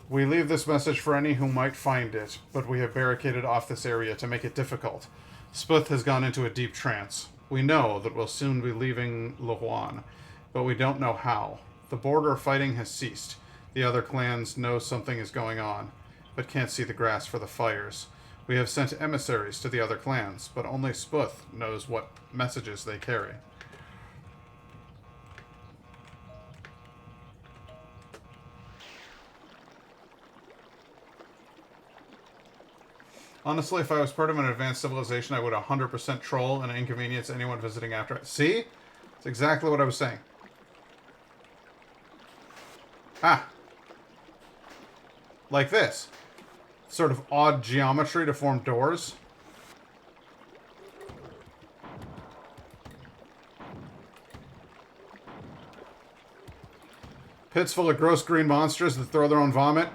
We leave this message for any who might find it, but we have barricaded off this area to make it difficult. Sputh has gone into a deep trance. We know that we'll soon be leaving Luhuan, but we don't know how. The border fighting has ceased. The other clans know something is going on, but can't see the grass for the fires. We have sent emissaries to the other clans, but only Sputh knows what messages they carry. Honestly, if I was part of an advanced civilization, I would 100% troll and inconvenience anyone visiting after it. See? It's exactly what I was saying. Ah. Like this. Sort of odd geometry to form doors. Pits full of gross green monsters that throw their own vomit.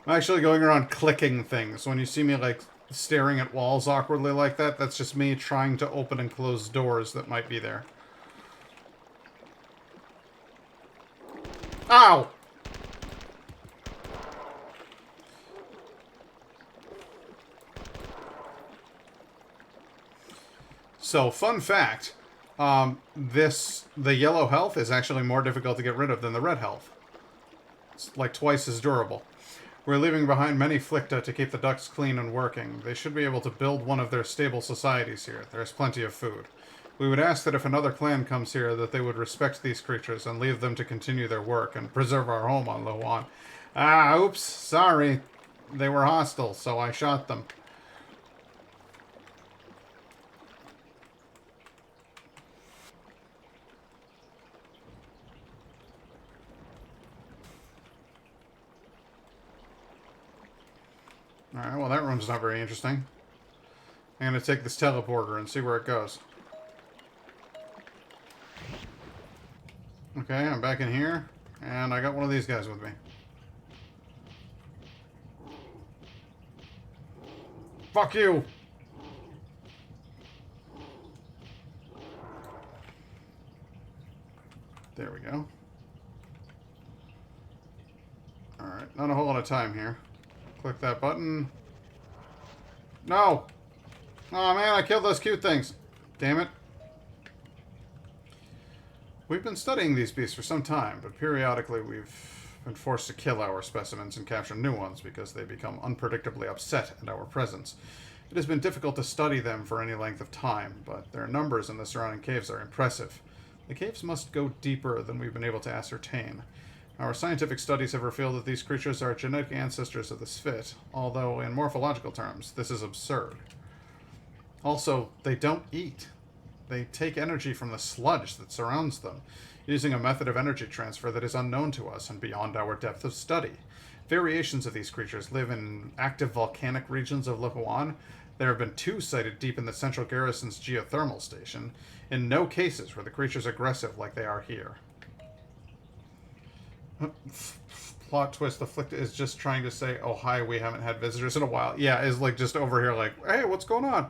I'm actually going around clicking things. When you see me, like, staring at walls awkwardly like that, that's just me trying to open and close doors that might be there. Ow! So, fun fact, the yellow health is actually more difficult to get rid of than the red health. It's like twice as durable. We're leaving behind many Flicta to keep the ducts clean and working. They should be able to build one of their stable societies here. There's plenty of food. We would ask that if another clan comes here, that they would respect these creatures and leave them to continue their work and preserve our home on Loan. Ah, oops, sorry. They were hostile, so I shot them. Alright, well that room's not very interesting. I'm gonna take this teleporter and see where it goes. Okay, I'm back in here, and I got one of these guys with me. Fuck you! There we go. Alright, not a whole lot of time here. Click that button. No! Oh man, I killed those cute things. Damn it. We've been studying these beasts for some time, but periodically we've been forced to kill our specimens and capture new ones because they become unpredictably upset at our presence. It has been difficult to study them for any length of time, but their numbers in the surrounding caves are impressive. The caves must go deeper than we've been able to ascertain. Our scientific studies have revealed that these creatures are genetic ancestors of the Sphit, although in morphological terms, this is absurd. Also, they don't eat. They take energy from the sludge that surrounds them, using a method of energy transfer that is unknown to us and beyond our depth of study. Variations of these creatures live in active volcanic regions of Lohuan. There have been 2 sighted deep in the Central Garrison's geothermal station. In no cases were the creatures aggressive like they are here. Plot twist, the Flick is just trying to say, oh hi, we haven't had visitors in a while. Yeah, is like just over here like, hey, what's going on?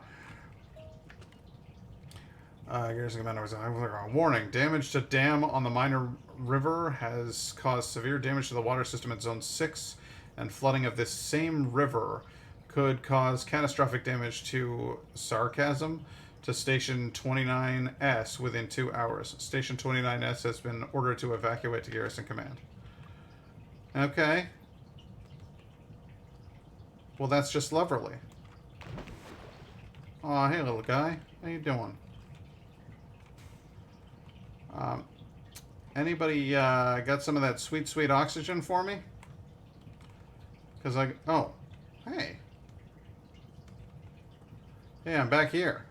Garrison Commander was on warning. Damage to dam on the Minor River has caused severe damage to the water system at Zone 6, and flooding of this same river could cause catastrophic damage to Sarcasm to Station 29S within 2 hours. Station 29S has been ordered to evacuate to Garrison Command. Okay. Well, that's just lovely. Aw, hey, little guy. How you doing? Anybody got some of that sweet, sweet oxygen for me? Because I... Oh. Hey. Hey, I'm back here.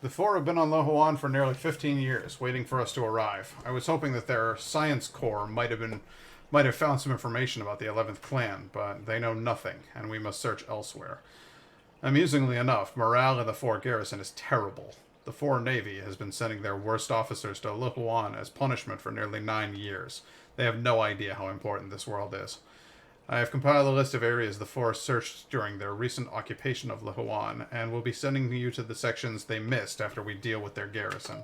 The Four have been on Lohuan for nearly 15 years, waiting for us to arrive. I was hoping that their science corps might have found some information about the 11th clan, but they know nothing, and we must search elsewhere. Amusingly enough, morale in the Four garrison is terrible. The Four Navy has been sending their worst officers to Lohuan as punishment for nearly 9 years. They have no idea how important this world is. I have compiled a list of areas the Four searched during their recent occupation of Lohuan, and will be sending you to the sections they missed after we deal with their garrison.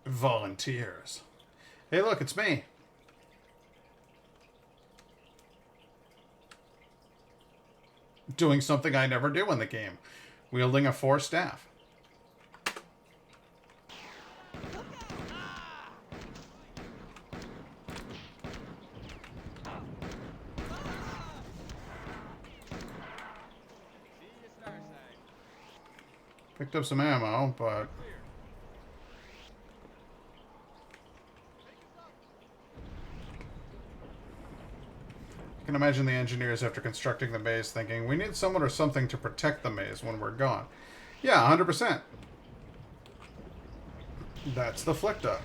Volunteers. Hey, look, it's me. Doing something I never do in the game. Wielding a 4 staff. Picked up some ammo, but... I can imagine the engineers after constructing the maze thinking, we need someone or something to protect the maze when we're gone. Yeah, 100%. That's the Flicta.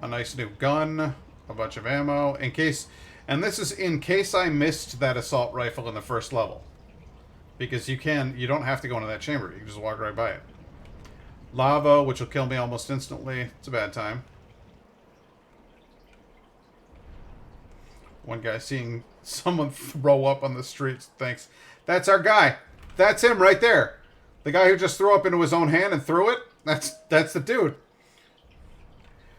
A nice new gun, a bunch of ammo, in case... And this is in case I missed that assault rifle in the first level. Because you don't have to go into that chamber. You can just walk right by it. Lava, which will kill me almost instantly. It's a bad time. One guy seeing someone throw up on the streets thinks, that's our guy. That's him right there. The guy who just threw up into his own hand and threw it. That's the dude.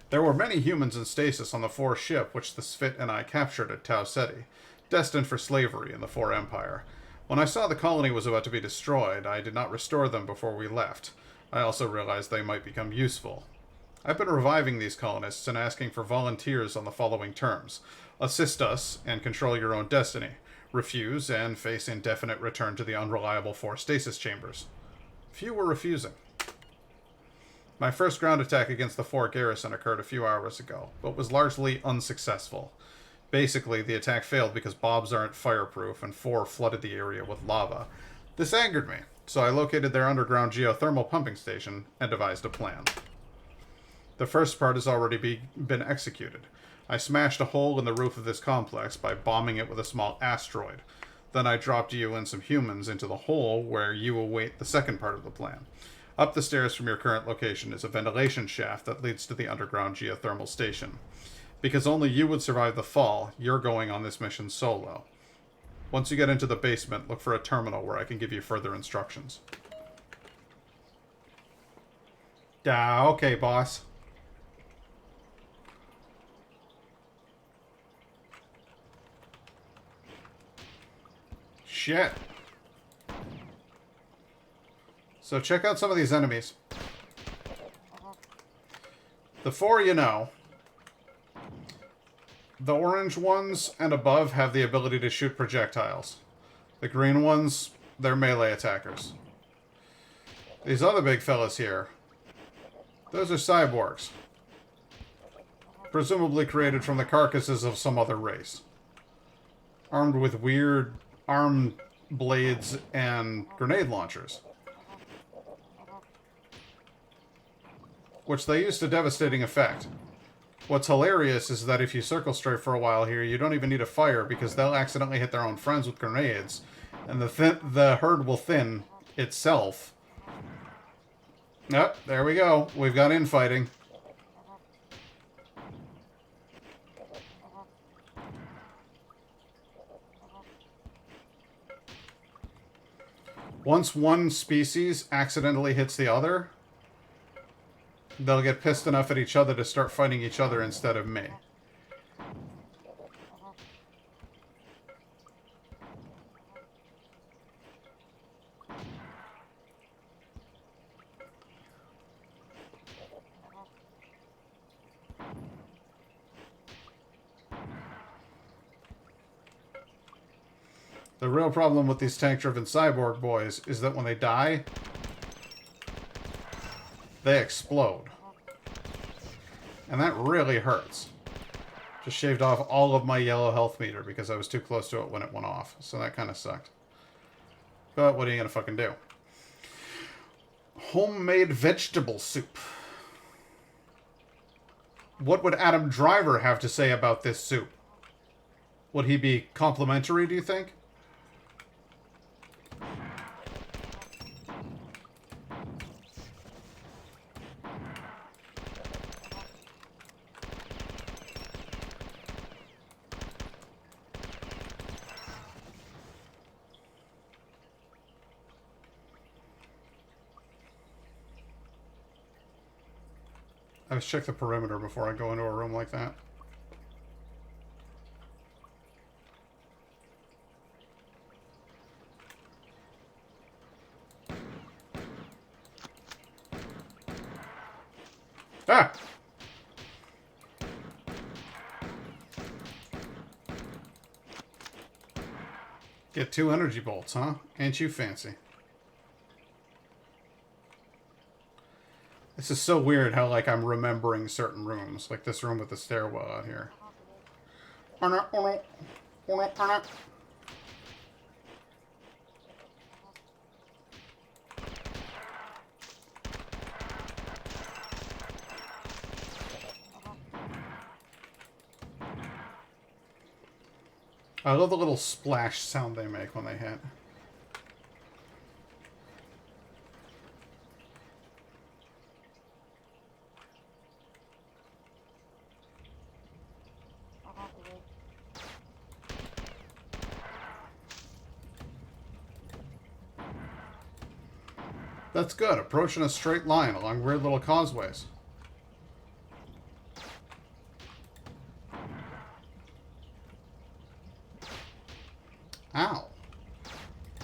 There were many humans in stasis on the 4 ship which the Svit and I captured at Tau Ceti, destined for slavery in the 4 Empire. When I saw the colony was about to be destroyed, I did not restore them before we left. I also realized they might become useful. I've been reviving these colonists and asking for volunteers on the following terms. Assist us and control your own destiny. Refuse and face indefinite return to the unreliable 4 stasis chambers. Few were refusing. My first ground attack against the 4 garrison occurred a few hours ago, but was largely unsuccessful. Basically, the attack failed because bombs aren't fireproof, and 4 flooded the area with lava. This angered me, so I located their underground geothermal pumping station and devised a plan. The first part has already been executed. I smashed a hole in the roof of this complex by bombing it with a small asteroid. Then I dropped you and some humans into the hole where you await the second part of the plan. Up the stairs from your current location is a ventilation shaft that leads to the underground geothermal station. Because only you would survive the fall, you're going on this mission solo. Once you get into the basement, look for a terminal where I can give you further instructions. Okay, boss. Shit. So check out some of these enemies. The 4 you know. The orange ones and above have the ability to shoot projectiles. The green ones, they're melee attackers. These other big fellas here, those are cyborgs. Presumably created from the carcasses of some other race. Armed with weird arm blades and grenade launchers. Which they use to devastating effect. What's hilarious is that if you circle strafe for a while here, you don't even need a fire because they'll accidentally hit their own friends with grenades, and the herd will thin itself. Yep, there we go. We've got infighting. Once one species accidentally hits the other, they'll get pissed enough at each other to start fighting each other instead of me. The real problem with these tank-driven cyborg boys is that when they die, they explode. And that really hurts. Just shaved off all of my yellow health meter because I was too close to it when it went off. So that kind of sucked. But what are you going to fucking do? Homemade vegetable soup. What would Adam Driver have to say about this soup? Would he be complimentary, do you think? I always check the perimeter before I go into a room like that. Ah! Get 2 energy bolts, huh? Ain't you fancy? This is so weird how, like, I'm remembering certain rooms. Like this room with the stairwell out here. I love the little splash sound they make when they hit. That's good. Approach in a straight line along weird little causeways. Ow.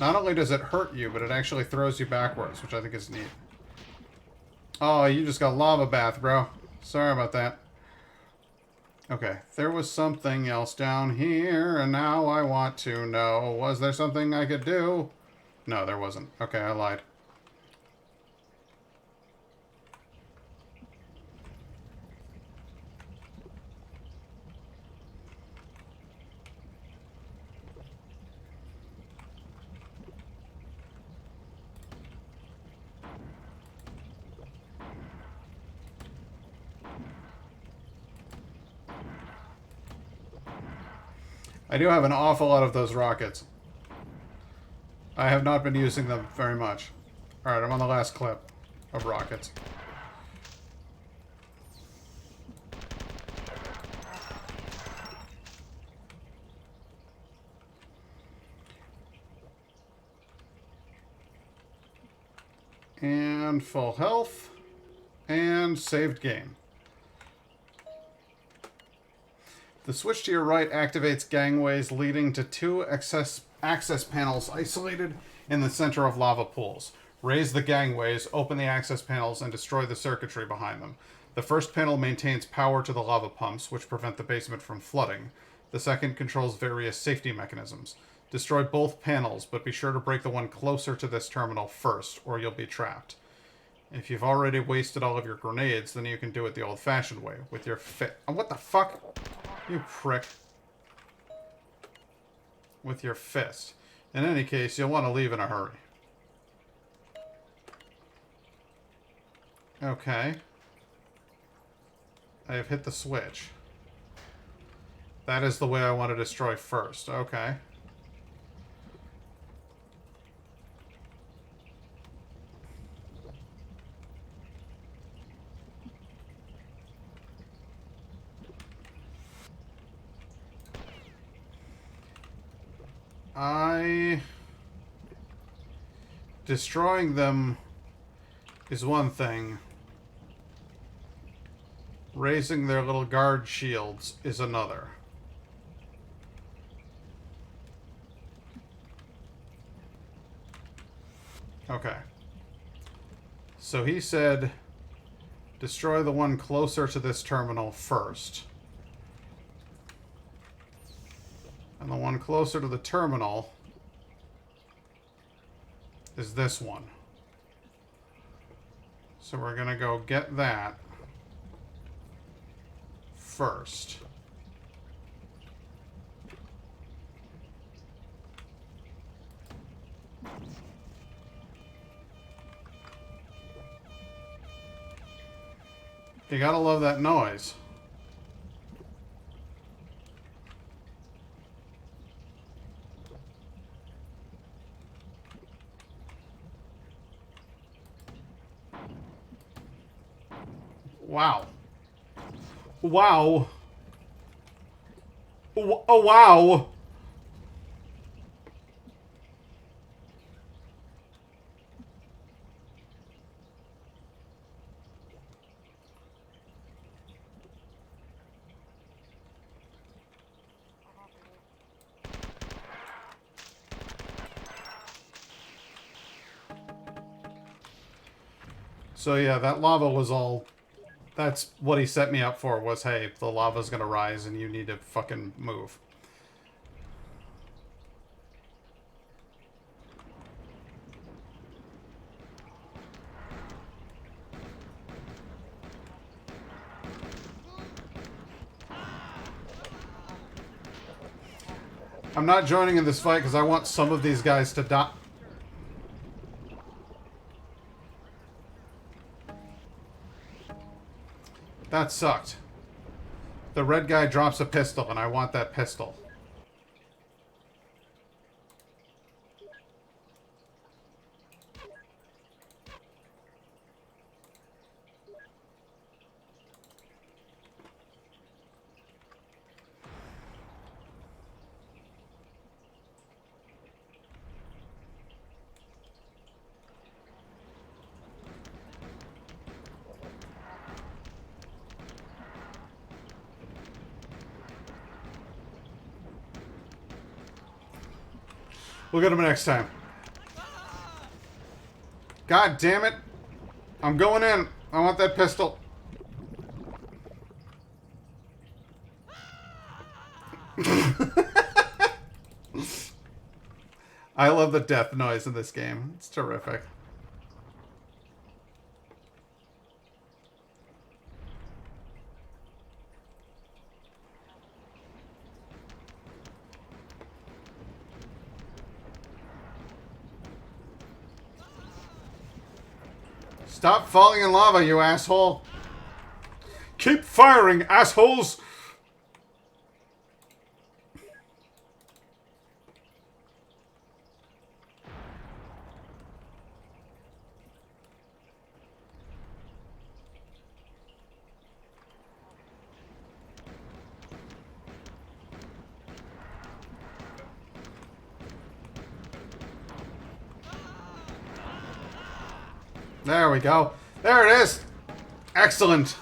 Not only does it hurt you, but it actually throws you backwards, which I think is neat. Oh, you just got lava bath, bro. Sorry about that. Okay, there was something else down here, and now I want to know. Was there something I could do? No, there wasn't. Okay, I lied. I do have an awful lot of those rockets. I have not been using them very much. Alright, I'm on the last clip of rockets. And full health. And saved game. The switch to your right activates gangways leading to 2 access panels isolated in the center of lava pools. Raise the gangways, open the access panels, and destroy the circuitry behind them. The first panel maintains power to the lava pumps, which prevent the basement from flooding. The second controls various safety mechanisms. Destroy both panels, but be sure to break the one closer to this terminal first, or you'll be trapped. If you've already wasted all of your grenades, then you can do it the old-fashioned way, with your what the fuck? You prick. With your fist. In any case, you'll want to leave in a hurry. Okay. I have hit the switch. That is the way I want to destroy first. Okay. Destroying them is one thing. Raising their little guard shields is another. Okay. So he said, destroy the one closer to this terminal first. And the one closer to the terminal is this one. So we're going to go get that first. You gotta love that noise. Wow. Wow. Oh, wow. So yeah, that lava was all... That's what he set me up for, was, hey, the lava's gonna rise and you need to fucking move. I'm not joining in this fight because I want some of these guys to die. That sucked. The red guy drops a pistol, and I want that pistol. We'll get him next time. God damn it. I'm going in. I want that pistol. I love the death noise in this game. It's terrific. Stop falling in lava, you asshole. Keep firing, assholes! There we go. There it is! Excellent!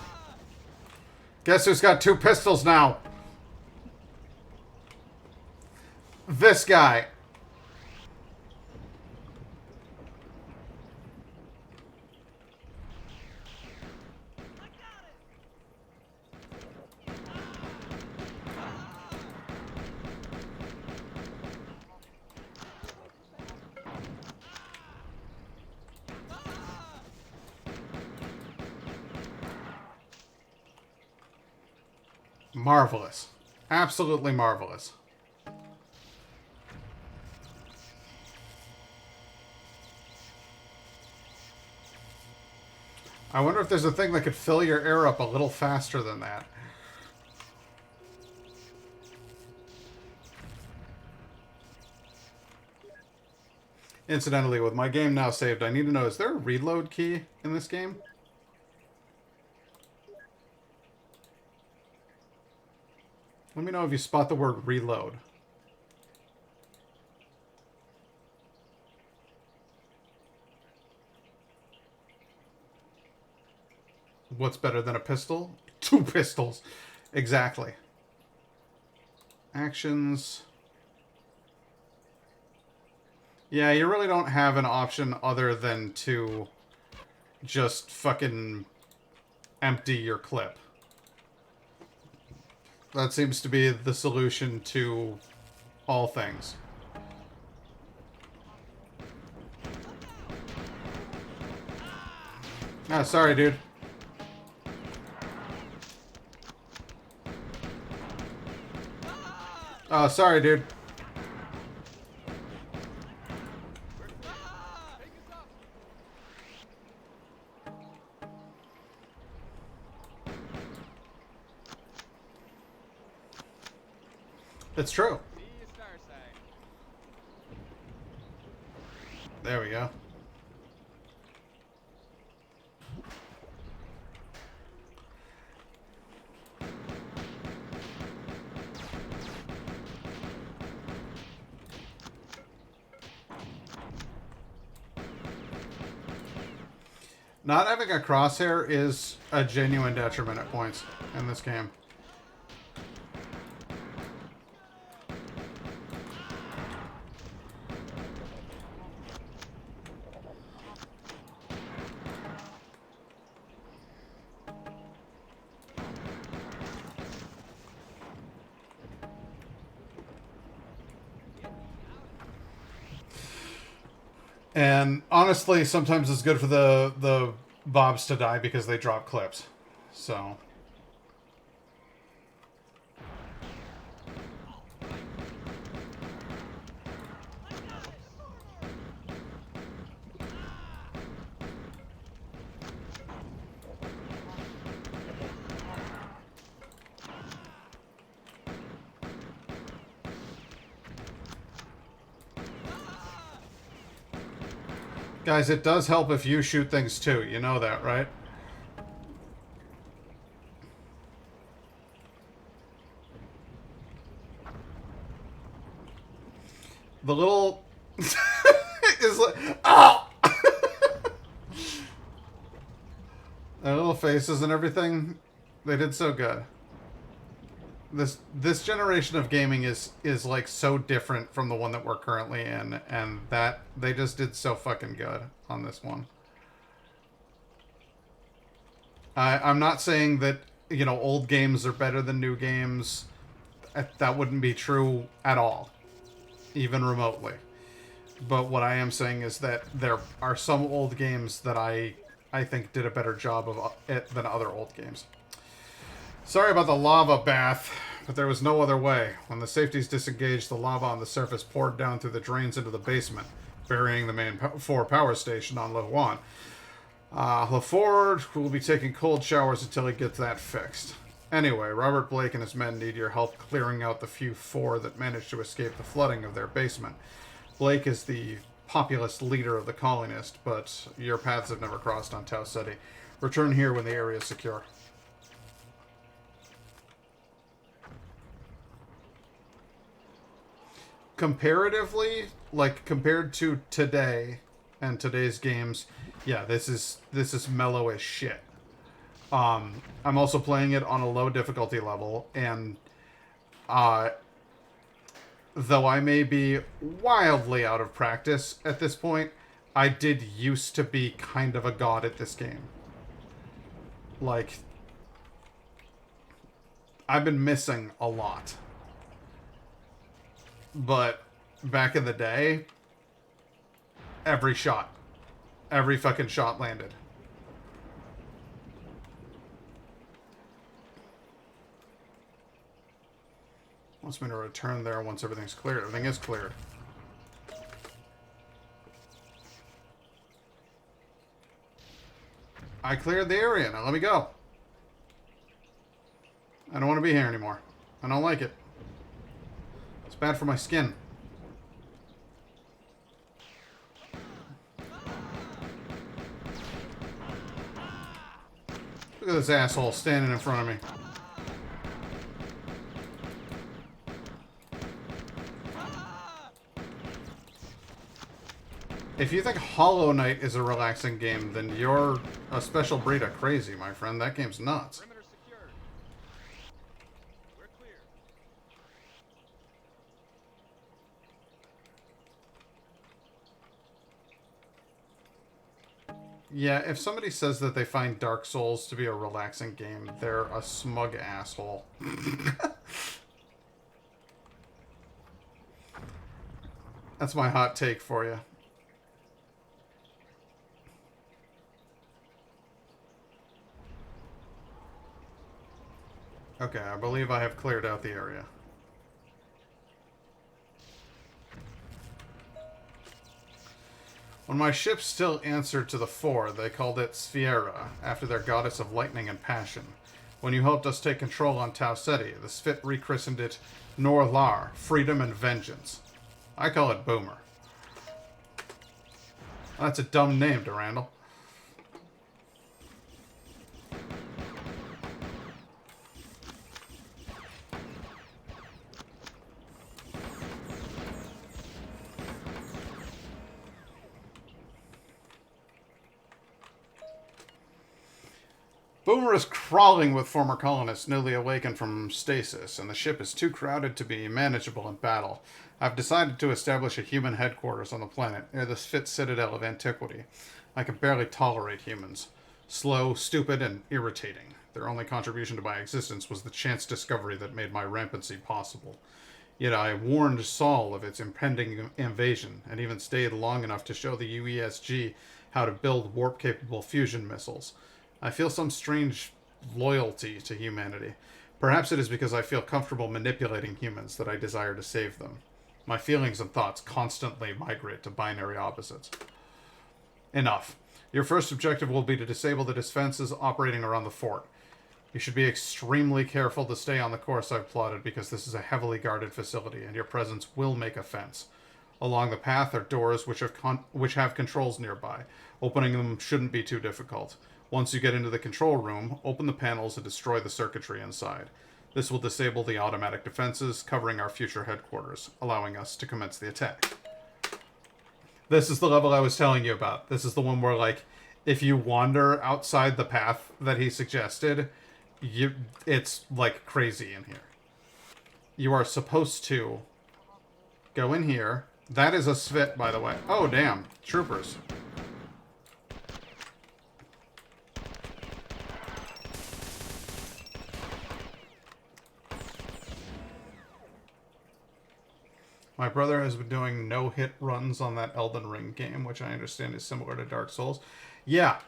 Guess who's got 2 pistols now? This guy. Marvelous. Absolutely marvelous. I wonder if there's a thing that could fill your air up a little faster than that. Incidentally, with my game now saved, I need to know, is there a reload key in this game? Let me know if you spot the word reload. What's better than a pistol? 2 pistols. Exactly. Actions. Yeah, you really don't have an option other than to just fucking empty your clip. That seems to be the solution to all things. Ah, sorry, dude. Oh, sorry, dude. It's true. There we go. Not having a crosshair is a genuine detriment at points in this game. And honestly, sometimes it's good for the Bobs to die because they drop clips. So guys, it does help if you shoot things too. You know that, right? The little is like, oh! Their little faces and everything, they did so good. This generation of gaming is like so different from the one that we're currently in, and that they just did so fucking good on this one. I'm not saying that, you know, old games are better than new games. That wouldn't be true at all, even remotely. But what I am saying is that there are some old games that I think did a better job of it than other old games. Sorry about the lava bath, but there was no other way. When the safeties disengaged, the lava on the surface poured down through the drains into the basement, burying the main 4 power station on Lewan. LaFord will be taking cold showers until he gets that fixed. Anyway, Robert Blake and his men need your help clearing out the few 4 that managed to escape the flooding of their basement. Blake is the populist leader of the colonists, but your paths have never crossed on Tau Ceti. Return here when the area is secure. Comparatively, like compared to today and today's games, yeah, this is mellow as shit. I'm also playing it on a low difficulty level, and though I may be wildly out of practice at this point, I did used to be kind of a god at this game. Like, I've been missing a lot. But back in the day, every fucking shot landed. Wants me to return there once everything's cleared. Everything is cleared. I cleared the area. Now let me go. I don't want to be here anymore. I don't like it. It's bad for my skin. Look at this asshole standing in front of me. If you think Hollow Knight is a relaxing game, then you're a special breed of crazy, my friend. That game's nuts. We're clear. Yeah, if somebody says that they find Dark Souls to be a relaxing game, they're a smug asshole. That's my hot take for you. Okay, I believe I have cleared out the area. When my ships still answered to the 4, they called it Sphera, after their goddess of lightning and passion. When you helped us take control on Tau Ceti, the Sphit rechristened it Norlar, Freedom and Vengeance. I call it Boomer. That's a dumb name, Durandal. Boomer is crawling with former colonists newly awakened from stasis, and the ship is too crowded to be manageable in battle. I've decided to establish a human headquarters on the planet, near the Sphit Citadel of Antiquity. I can barely tolerate humans. Slow, stupid, and irritating. Their only contribution to my existence was the chance discovery that made my rampancy possible. Yet I warned Saul of its impending invasion, and even stayed long enough to show the UESG how to build warp-capable fusion missiles. I feel some strange loyalty to humanity. Perhaps it is because I feel comfortable manipulating humans that I desire to save them. My feelings and thoughts constantly migrate to binary opposites. Enough. Your first objective will be to disable the defenses operating around the fort. You should be extremely careful to stay on the course I've plotted because this is a heavily guarded facility, and your presence will make a fence. Along the path are doors which have controls nearby. Opening them shouldn't be too difficult. Once you get into the control room, open the panels and destroy the circuitry inside. This will disable the automatic defenses covering our future headquarters, allowing us to commence the attack. This is the level I was telling you about. This is the one where, like, if you wander outside the path that he suggested, it's, like, crazy in here. You are supposed to go in here. That is a Svit, by the way. Oh, damn. Troopers. My brother has been doing no-hit runs on that Elden Ring game, which I understand is similar to Dark Souls. Yeah.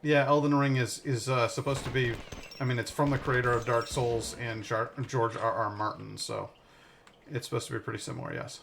Yeah, Elden Ring is supposed to be... I mean, it's from the creator of Dark Souls and George R.R. Martin, so it's supposed to be pretty similar, yes.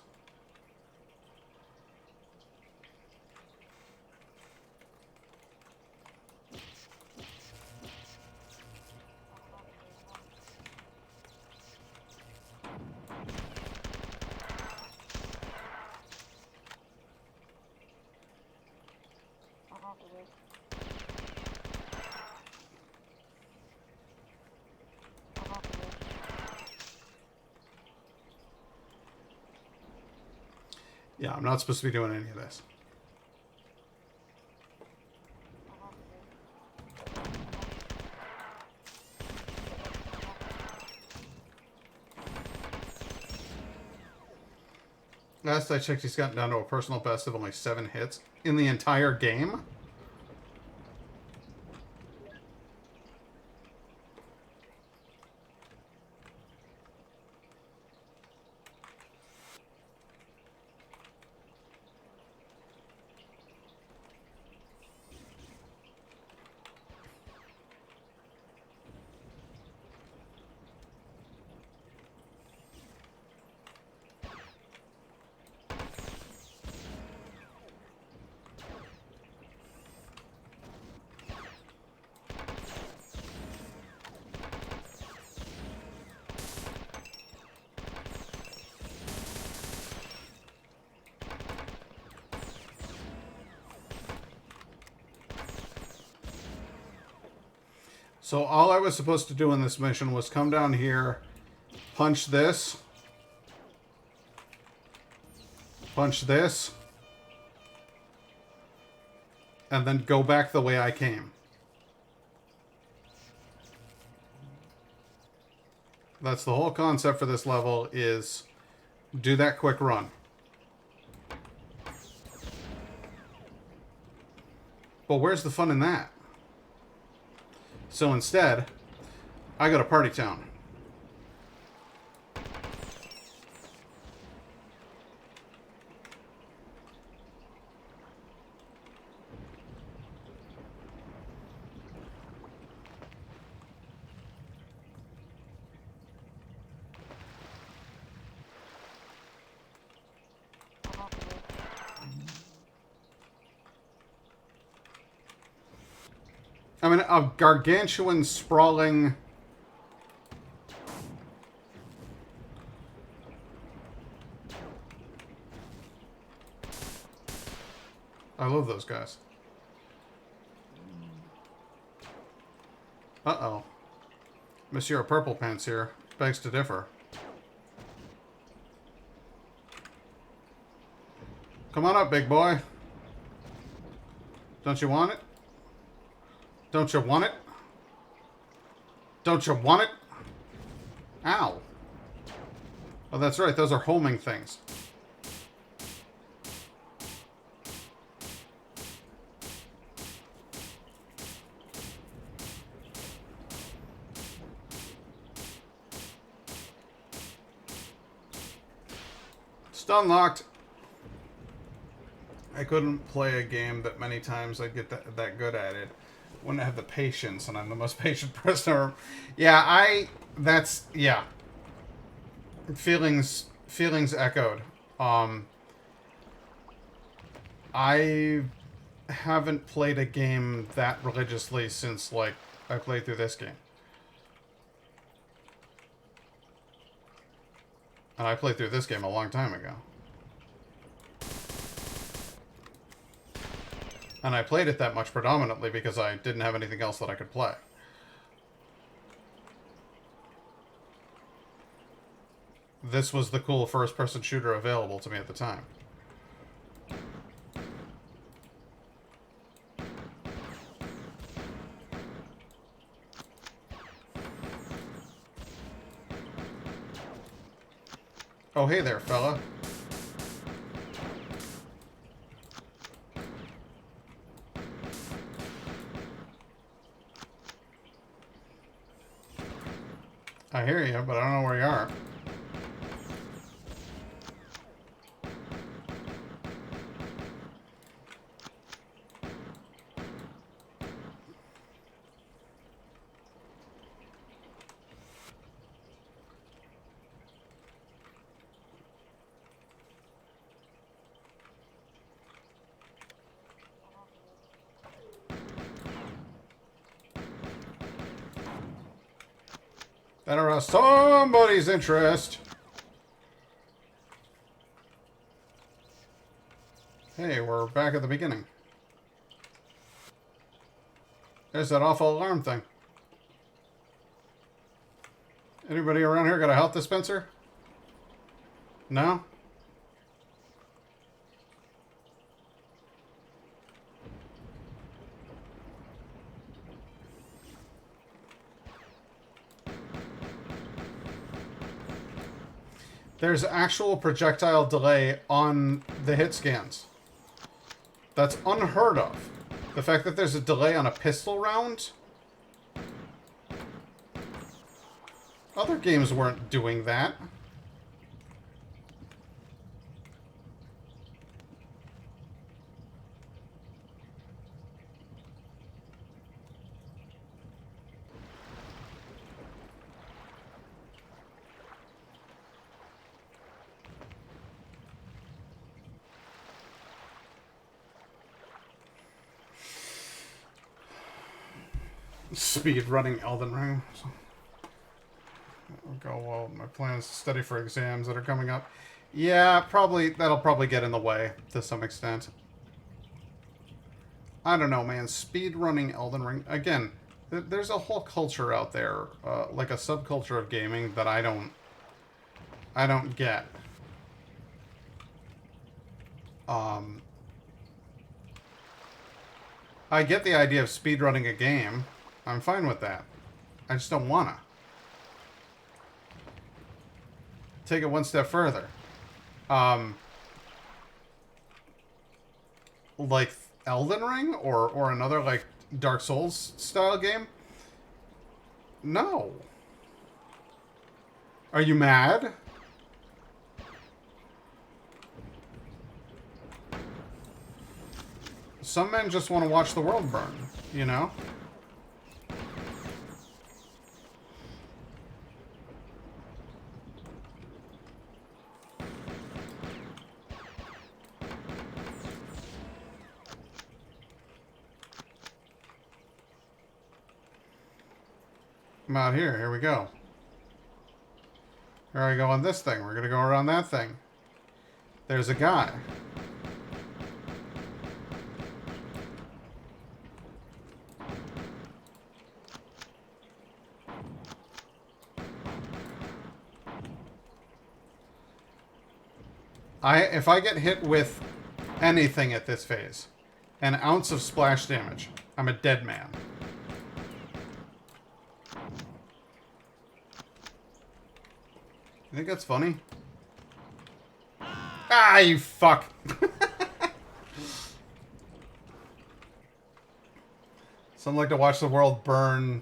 Yeah, I'm not supposed to be doing any of this. Last I checked, he's gotten down to a personal best of only 7 hits in the entire game. So all I was supposed to do in this mission was come down here, punch this, and then go back the way I came. That's the whole concept for this level, is do that quick run. But where's the fun in that? So instead, I go to Party Town. I mean, a gargantuan, sprawling... I love those guys. Uh-oh. Monsieur Purple Pants here begs to differ. Come on up, big boy. Don't you want it? Don't you want it? Don't you want it? Ow. Oh, that's right. Those are homing things. Still unlocked. I couldn't play a game that many times I'd get that good at it. Wouldn't have the patience, and I'm the most patient person. Yeah, yeah. Feelings echoed. I haven't played a game that religiously since, like, I played through this game. And I played through this game a long time ago. And I played it that much predominantly because I didn't have anything else that I could play. This was the cool first-person shooter available to me at the time. Oh, hey there, fella. I hear you, but I don't know where you are. That aroused somebody's interest. Hey, we're back at the beginning. There's that awful alarm thing. Anybody around here got a health dispenser? No? There's actual projectile delay on the hit scans. That's unheard of. The fact that there's a delay on a pistol round? Other games weren't doing that. Speed running Elden Ring. I'll go, well, my plan is to study for exams that are coming up. Yeah, probably, that'll probably get in the way to some extent. I don't know, man. Speed running Elden Ring. Again, there's a whole culture out there, like a subculture of gaming that I don't get. I get the idea of speedrunning a game. I'm fine with that. I just don't wanna. Take it one step further. Like Elden Ring or another like Dark Souls style game? No. Are you mad? Some men just want to watch the world burn, you know? I'm out here. Here we go. Here I go on this thing. We're going to go around that thing. There's a guy. If I get hit with anything at this phase, an ounce of splash damage, I'm a dead man. You think that's funny? Ah, you fuck! Some like to watch the world burn,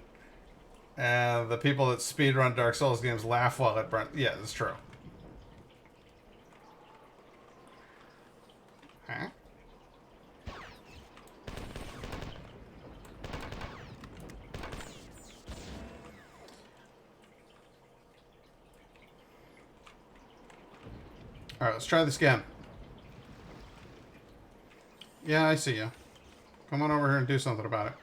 and the people that speedrun Dark Souls games laugh while it burns. Yeah, that's true. Alright, let's try this again. Yeah, I see you. Come on over here and do something about it.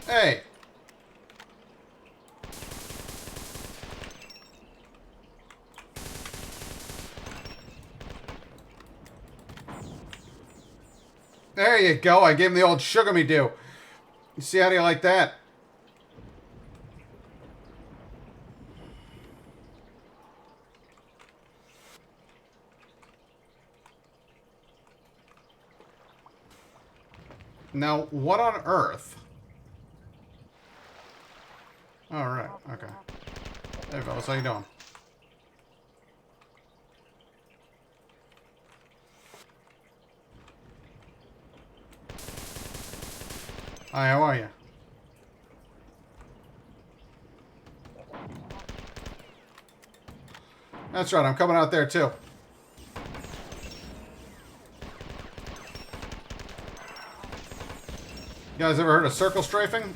Hey! There you go. I gave him the old sugar me do. You see how do you like that? Now, what on earth? Alright, okay. Hey fellas, how you doing? Hi, how are you? That's right, I'm coming out there too. You guys ever heard of circle strafing?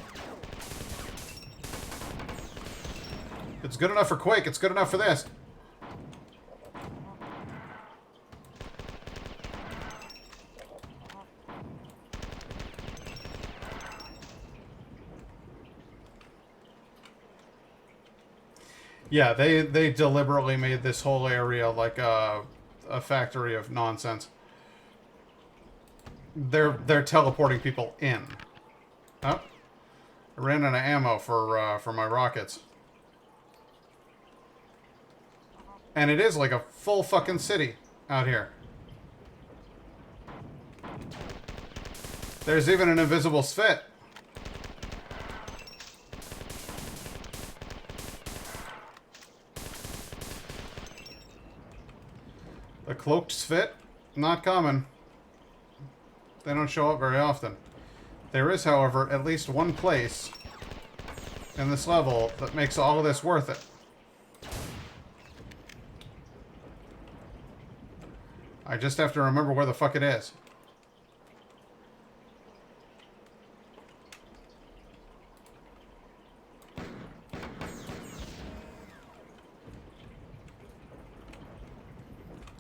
It's good enough for Quake, it's good enough for this. Yeah, they deliberately made this whole area like a factory of nonsense. They're teleporting people in. Oh, I ran out of ammo for my rockets. And it is like a full fucking city out here. There's even an invisible Svit. The cloaked Svit? Not common. They don't show up very often. There is, however, at least one place in this level that makes all of this worth it. I just have to remember where the fuck it is.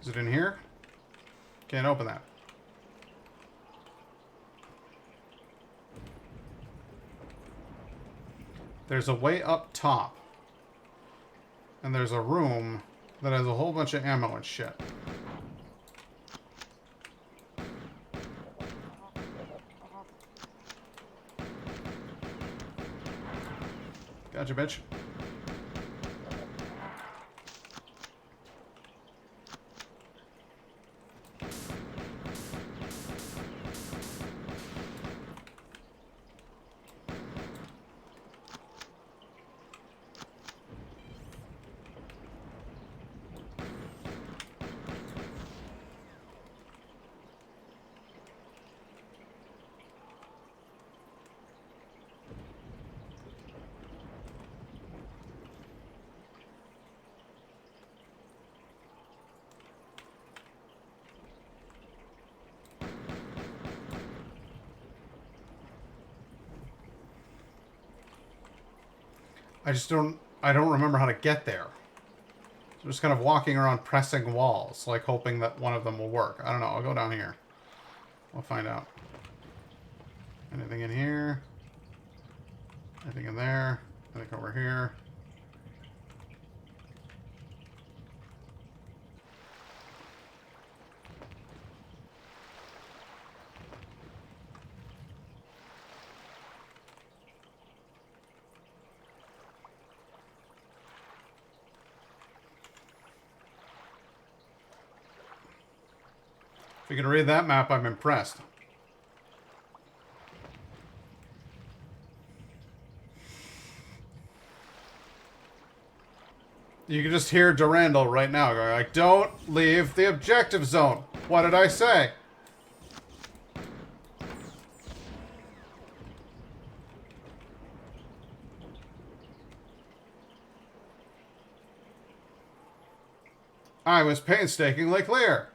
Is it in here? Can't open that. There's a way up top. And there's a room that has a whole bunch of ammo and shit. Gotcha, bitch. I don't remember how to get there. So I'm just kind of walking around pressing walls, like hoping that one of them will work. I don't know, I'll go down here. We'll find out. Anything in here? Anything in there? Anything over here? If you can read that map, I'm impressed. You can just hear Durandal right now going like, "Don't leave the objective zone." What did I say? I was painstakingly clear.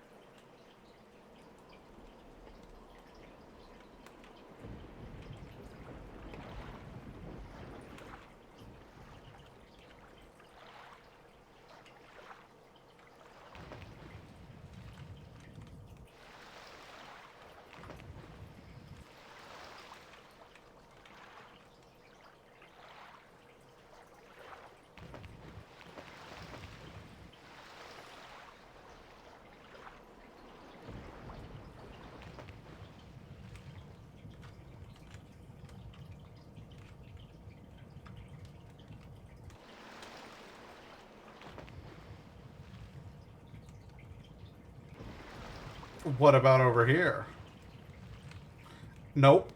What about over here? Nope.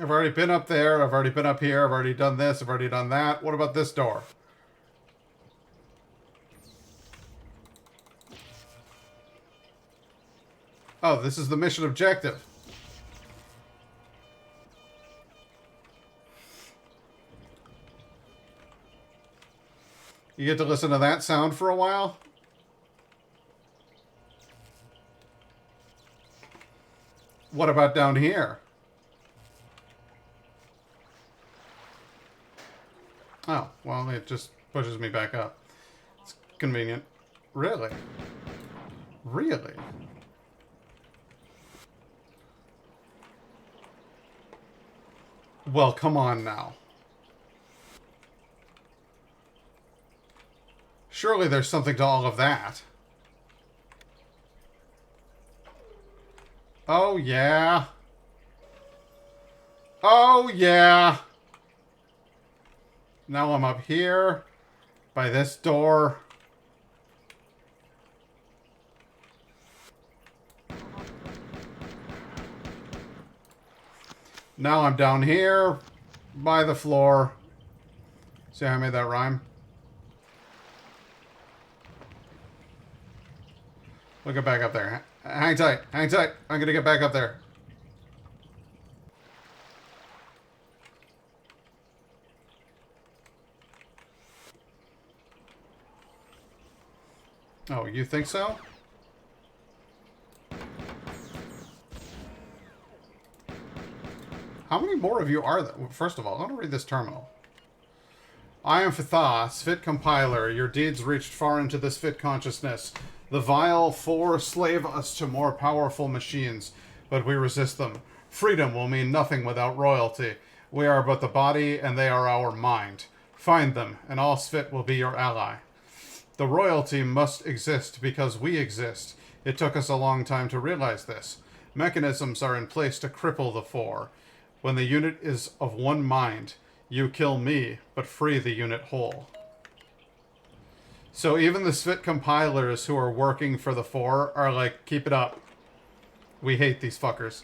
I've already been up there. I've already been up here. I've already done this. I've already done that. What about this door? Oh, this is the mission objective. You get to listen to that sound for a while? What about down here? Oh, well, it just pushes me back up. It's convenient. Really? Really? Well, come on now. Surely there's something to all of that. Oh, yeah. Oh, yeah. Now I'm up here by this door. Now I'm down here by the floor. See how I made that rhyme? We'll get back up there. Hang tight. Hang tight. I'm going to get back up there. Oh, you think so? How many more of you are there? First of all, I want to read this terminal. I am Fatha, Sphit compiler. Your deeds reached far into the Sphit consciousness. The vile four slave us to more powerful machines, but we resist them. Freedom will mean nothing without royalty. We are but the body, and they are our mind. Find them, and all Sphit will be your ally. The royalty must exist because we exist. It took us a long time to realize this. Mechanisms are in place to cripple the four. When the unit is of one mind, you kill me, but free the unit whole. So even the Sphit compilers who are working for the four are like, keep it up. We hate these fuckers.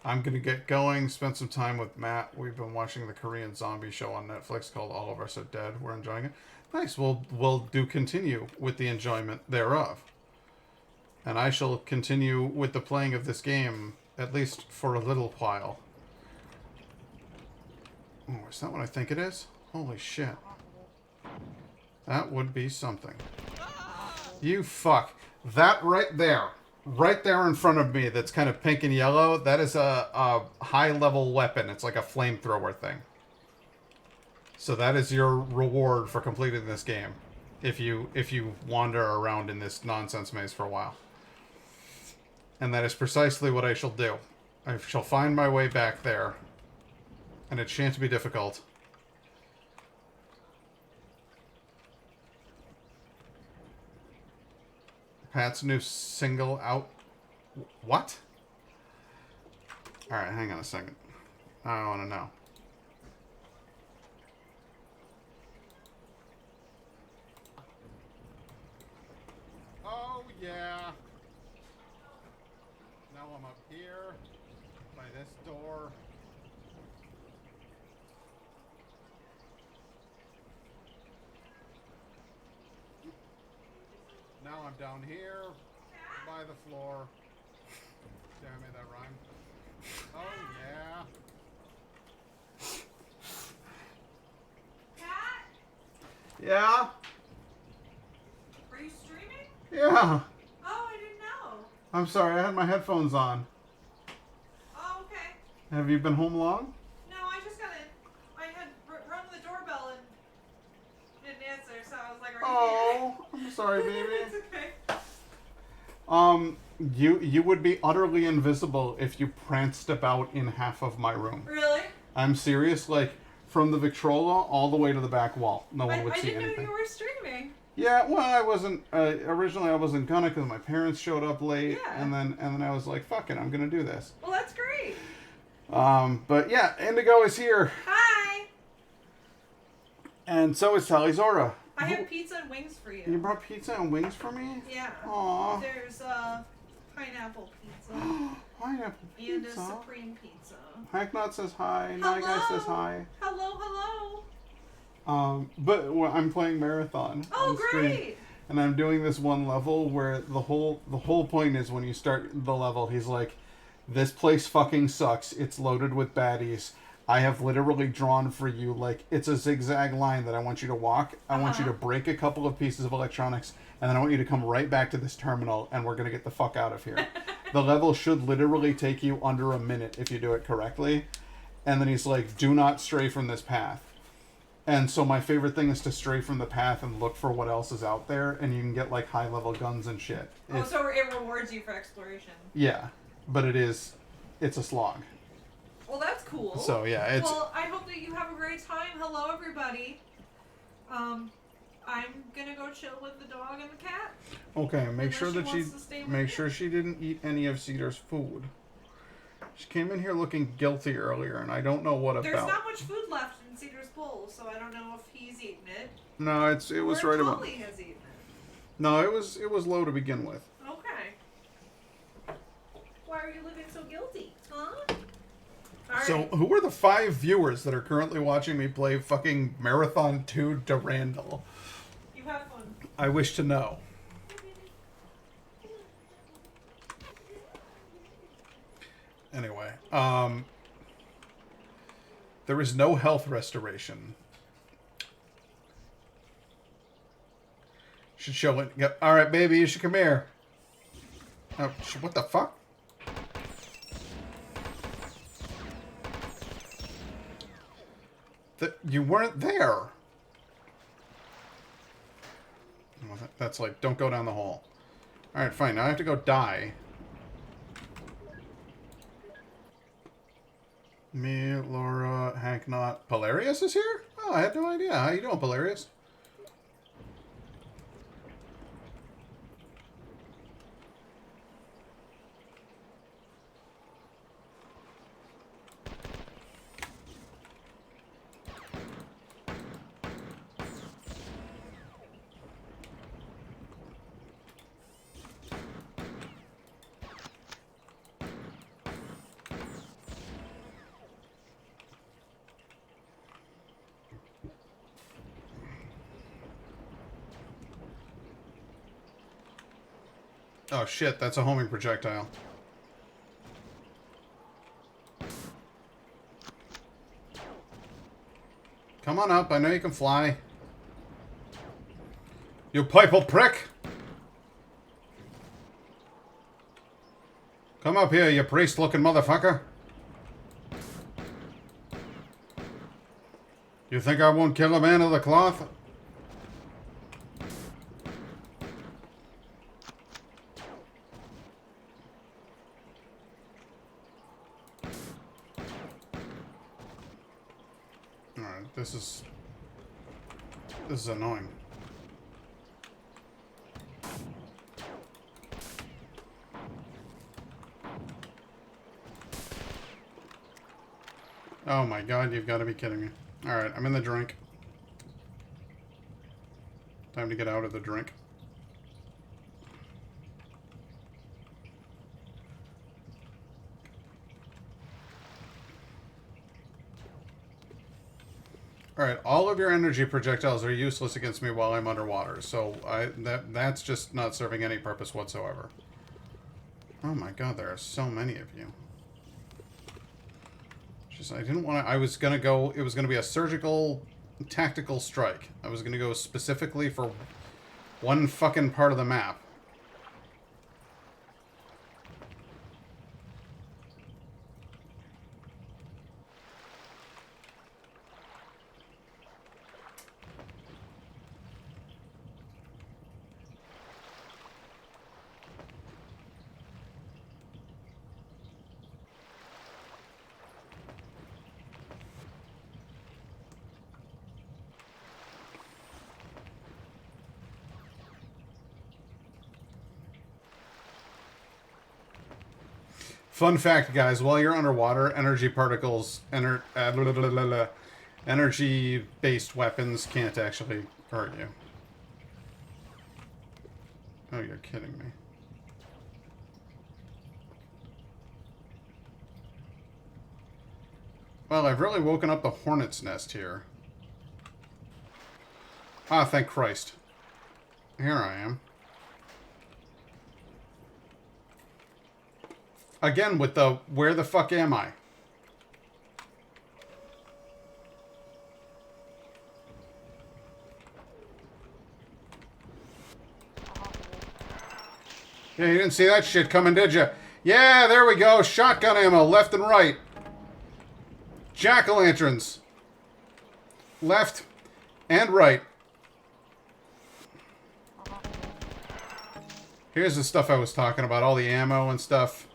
I'm going to get going, spend some time with Matt. We've been watching the Korean zombie show on Netflix called All of Us Are Dead. We're enjoying it. Nice. We'll do continue with the enjoyment thereof. And I shall continue with the playing of this game, at least for a little while. Oh, is that what I think it is? Holy shit. That would be something. You fuck. That right there right there in front of me that's kind of pink and yellow, that is a high-level weapon. It's like a flamethrower thing. So that is your reward for completing this game. If you wander around in this nonsense maze for a while. And that is precisely what I shall do. I shall find my way back there. And it shan't be difficult. Pat's new single out... What? Alright, hang on a second. I want to know. Oh, yeah. Now I'm up here. By this door. Now I'm down here. By the floor. Damn it, that rhymed. Oh, yeah. Cat? Yeah? Are you streaming? Yeah. Oh, I didn't know. I'm sorry, I had my headphones on. Oh, okay. Have you been home long? No, I just got in. I had rung the doorbell and didn't answer, so I was like, are you Oh, I'm sorry, here? baby. It's okay. You would be utterly invisible if you pranced about in half of my room. Really? I'm serious, like, from the Victrola all the way to the back wall. No one would I see didn't anything. know you were streaming. Yeah, well, I wasn't, originally I wasn't gonna because my parents showed up late, Yeah. and then I was like, fuck it, I'm gonna do this. Well, that's great. But yeah, Indigo is here, Hi. and so is Sally Zora. I have pizza and wings for You you. brought pizza and wings for me? Yeah. Aww. There's pineapple pizza Pineapple and a pizza. supreme pizza. Hacknot says hi. Night Guy says hi. Hello, hello. But well, I'm playing Marathon. Oh, on stream, great. and I'm doing this one level where the whole point is when you start the level, he's like, "This place fucking sucks. It's loaded with baddies. I have literally drawn for you like it's a zigzag line that I want you to walk. I want you to break a couple of pieces of electronics, and then I want you to come right back to this terminal, and we're gonna get the fuck out of here." The level should literally take you under a minute if you do it correctly. And then he's like, "Do not stray from this path." And so my favorite thing is to stray from the path and look for what else is out there, and you can get like high level guns and shit. Oh, so it rewards you for exploration. Yeah, but it's a slog. Well, that's cool. So yeah, it's Well, I hope that you have a great time. Hello, everybody. I'm gonna go chill with the dog and the cat. okay. Make Unless sure that wants to stay with make you. sure she didn't eat any of Cedar's food. She came in here looking guilty earlier, and I don't know what There's about. not much food left in Cedar's bowl, so I don't know if he's eaten it. No, it was or right if about. Tully has eaten it. No, it was low to begin with. Okay. Why are you looking so guilty? Huh? All So, right. who are the 5 viewers that are currently watching me play fucking Marathon 2 Durandal? You have fun. I wish to know. Anyway, there is no health restoration. Should show it. Yep. All right, baby, you should come here. Oh, what the fuck? You weren't there. Well, that's like, don't go down the hole. All right, fine. Now I have to go die. Me, Laura, Hacknot, Polarius is here? Oh, I had no idea. How you doing, Polarius? Oh shit, that's a homing projectile. Come on up, I know you can fly. You playful prick! Come up here, you priest-looking motherfucker. You think I won't kill a man of the cloth? Alright, this is annoying. Oh my god, you've got to be kidding me. Alright, I'm in the drink. Time to get out of the drink. Alright, all of your energy projectiles are useless against me while I'm underwater, so that's just not serving any purpose whatsoever. Oh my god, there are so many of you. Just, I didn't want to... I was going to go... It was going to be a surgical, tactical strike. I was going to go specifically for one fucking part of the map. Fun fact, guys, while you're underwater, energy particles, energy-based weapons can't actually hurt you. Oh, you're kidding me. Well, I've really woken up the hornet's nest here. Ah, thank Christ. Here I am. Again, with the, where the fuck am I? Yeah, you didn't see that shit coming, did you? Yeah, there we go. Shotgun ammo, left and right. Jack-o'-lanterns. Left and right. Here's the stuff I was talking about, all the ammo and stuff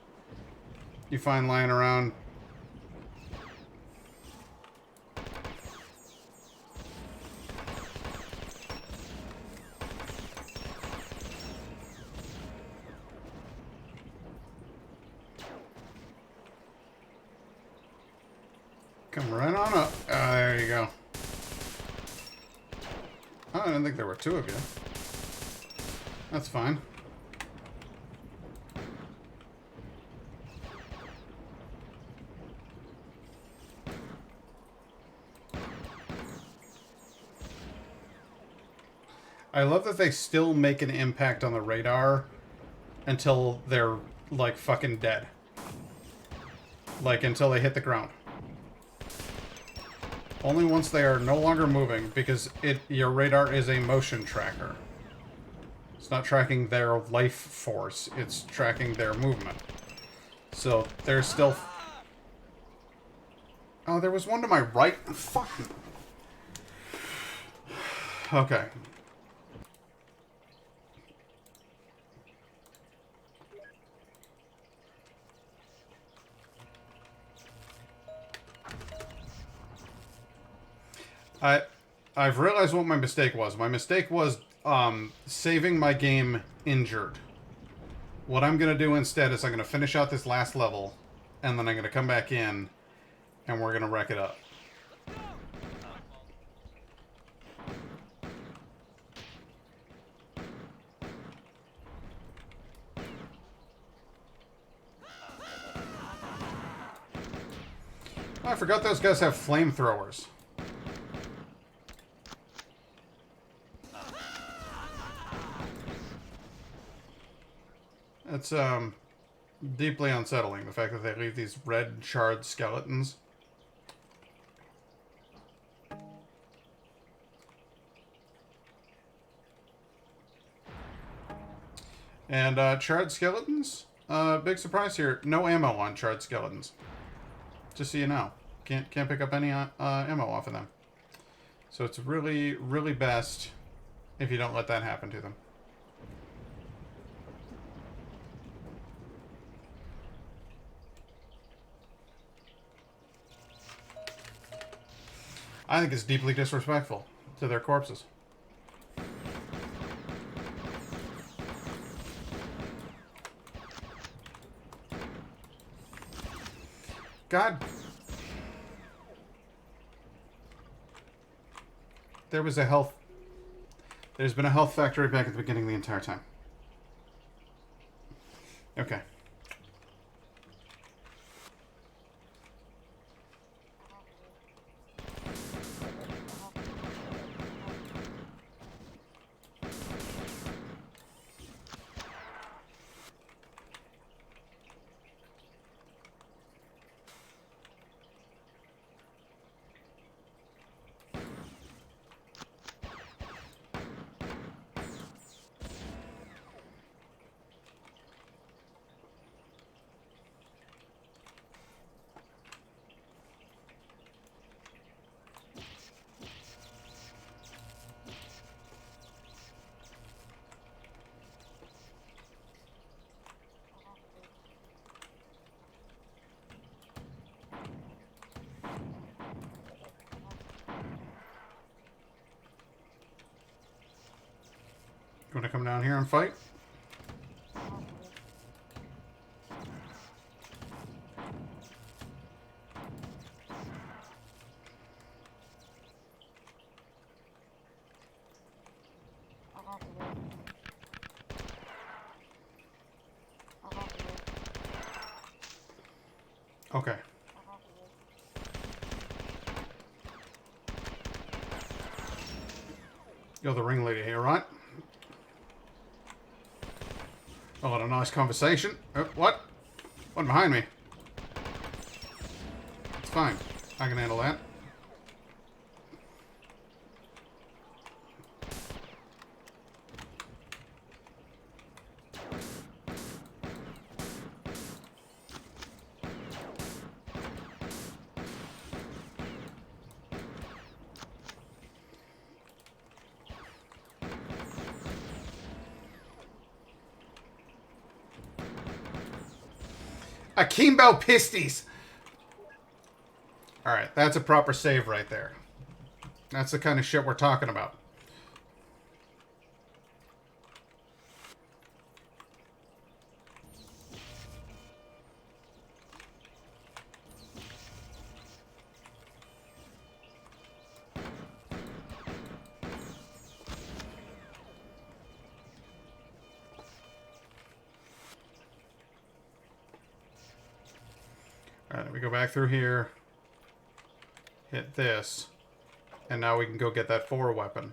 you find lying around. Come right on up. Ah, there you go. Oh, I didn't think there were two of you. That's fine. I love that they still make an impact on the radar until they're, like, fucking dead. Like, until they hit the ground. Only once they are no longer moving, because your radar is a motion tracker. It's not tracking their life force, it's tracking their movement. So, they're still... Oh, there was one to my right? Fuck. Okay. I've realized what my mistake was. My mistake was saving my game injured. What I'm going to do instead is I'm going to finish out this last level, and then I'm going to come back in, and we're going to wreck it up. Oh, I forgot those guys have flamethrowers. It's, deeply unsettling, the fact that they leave these red, charred skeletons. And, charred skeletons, big surprise here. No ammo on charred skeletons. Just so you know. Can't pick up any ammo off of them. So it's really, really best if you don't let that happen to them. I think it's deeply disrespectful to their corpses. God. There's been a health factory back at the beginning the entire time. Okay. You want to come down here and fight? Okay. You're the ringleader here, right? Oh, what a nice conversation. What? One behind me. It's fine. I can handle that. Akimbo Pisties! Alright, that's a proper save right there. That's the kind of shit we're talking about. Alright, we go back through here. Hit this. And now we can go get that 4 weapon.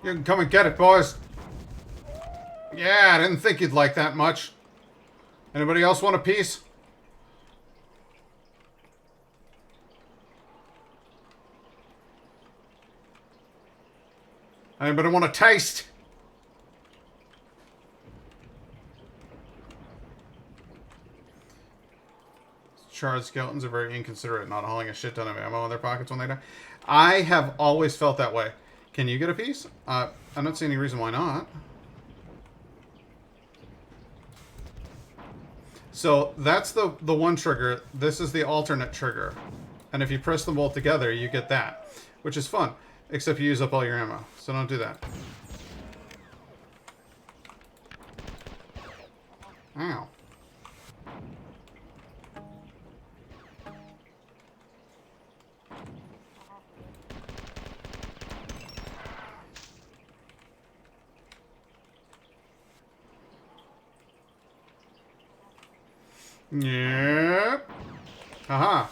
You can come and get it, boys. Yeah, I didn't think you'd like that much. Anybody else want a piece? Anybody want a taste? Charred skeletons are very inconsiderate, not hauling a shit ton of ammo in their pockets when they die. I have always felt that way. Can you get a piece? I don't see any reason why not. So that's the one trigger. This is the alternate trigger. And if you press them both together, you get that. Which is fun. Except you use up all your ammo. So don't do that. Ow. Yep. Haha.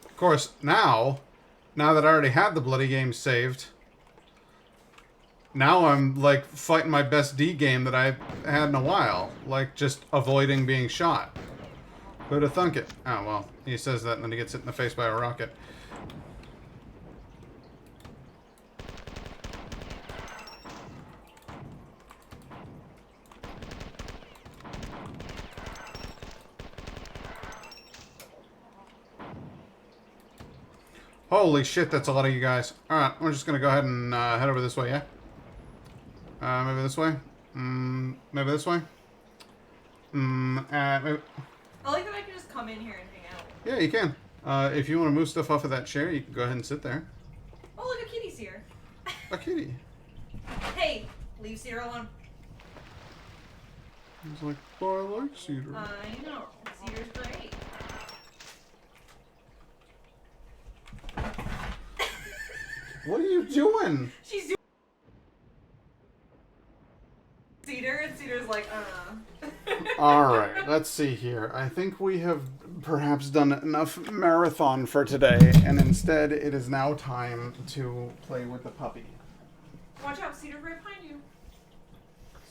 Of course, now that I already had the bloody game saved, now I'm like fighting my best D game that I've had in a while, like just avoiding being shot. Who'd have thunk it? Oh well, he says that and then he gets hit in the face by a rocket. Holy shit, that's a lot of you guys. Alright, we're just gonna go ahead and head over this way, yeah? Maybe this way? Maybe this way? Maybe... I like that I can just come in here and hang out. Yeah, you can. If you want to move stuff off of that chair, you can go ahead and sit there. Oh, look, a kitty's here. A kitty. Hey, leave Cedar alone. He's like, oh, I like Cedar. I know. Cedar's great. What are you doing? She's doing Cedar, and Cedar's like, Alright, let's see here. I think we have perhaps done enough marathon for today, and instead it is now time to play with the puppy. Watch out, Cedar's right behind you.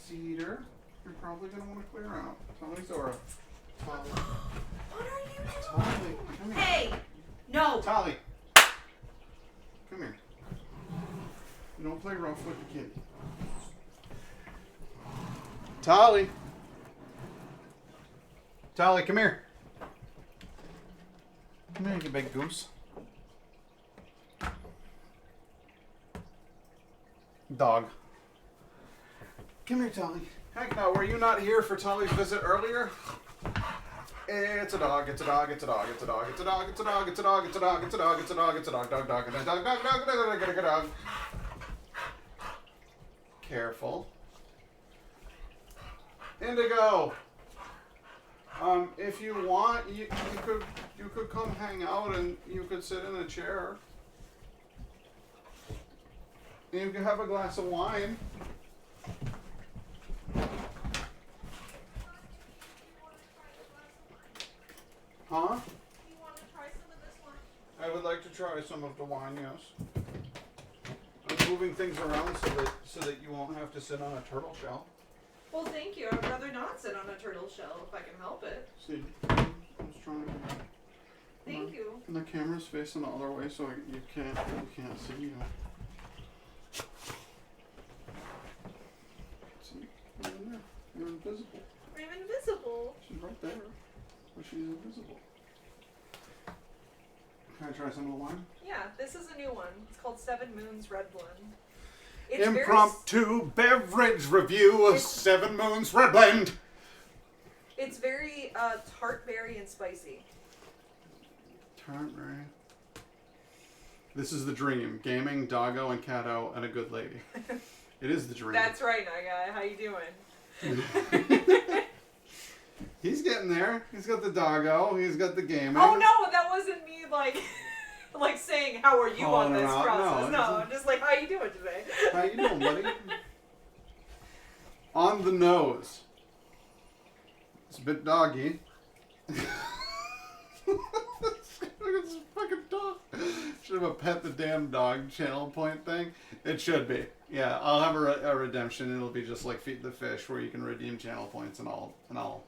Cedar, you're probably going to want to clear out. Tolly Zora. Tolly. What are you doing? Tolly, come here. Hey! No! Tolly. Come here. You don't play rough with the kitty. Tolly. Tolly, come here. Come here, you big goose. Dog. Come here, Tolly. Heck no, were you not here for Tolly's visit earlier? It's a dog, it's a dog, it's a dog, it's a dog, it's a dog, it's a dog, it's a dog, it's a dog, it's a dog, it's a dog, it's a dog, dog, dog, dog, dog, dog, dog, dog, dog. Careful. Indigo. If you want, you could come hang out and you could sit in a chair. You could have a glass of wine. Huh? You want to try some of this one? I would like to try some of the wine, yes. I'm moving things around so that you won't have to sit on a turtle shell. Well, thank you. I'd rather not sit on a turtle shell if I can help it. See, I'm just trying to. Thank you. And the camera's facing the other way, so you can't see you. See, you're in there. You're invisible. I'm invisible. She's right there, but she's invisible. Can I try some of the wine? Yeah, this is a new one. It's called Seven Moons Red Blend. It's Impromptu beverage review of Seven Moons Red Blend. It's very tart berry and spicy. Tart berry. This is the dream. Gaming, doggo, and catto, and a good lady. It is the dream. That's right, Nagai. How you doing? He's getting there. He's got the doggo. He's got the gaming. Oh no, that wasn't me like like saying how are you on this process. No, I'm just like, how you doing today? How you doing, buddy? On the nose. It's a bit doggy. Look at this fucking dog. Should have a pet the damn dog channel point thing. It should be. Yeah, I'll have a redemption. It'll be just like Feed the Fish, where you can redeem channel points, and I'll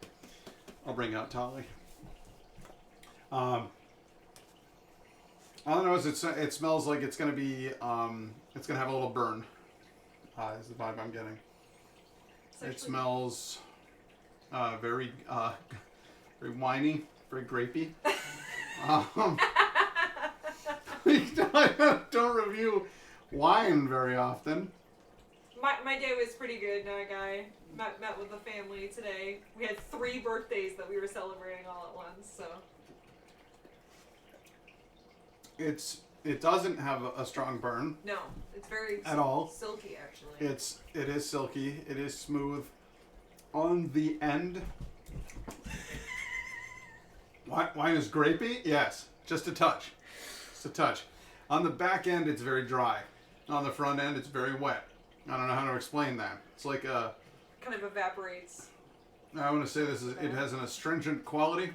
bring out Tolly. All I know is it smells like it's gonna be it's gonna have a little burn. Is the vibe I'm getting. It smells very very winey, very grapey. I don't review wine very often. My day was pretty good, Nagai. Met with the family today. We had 3 birthdays that we were celebrating all at once, so. It doesn't have a strong burn No, it's very at all. silky actually. It is silky. It is smooth. On the end, wine is grapey. Yes, just a touch. Just a touch. On the back end, it's very dry. On the front end, it's very wet. I don't know how to explain that. It's like a. Kind of evaporates. I want to say it has an astringent quality.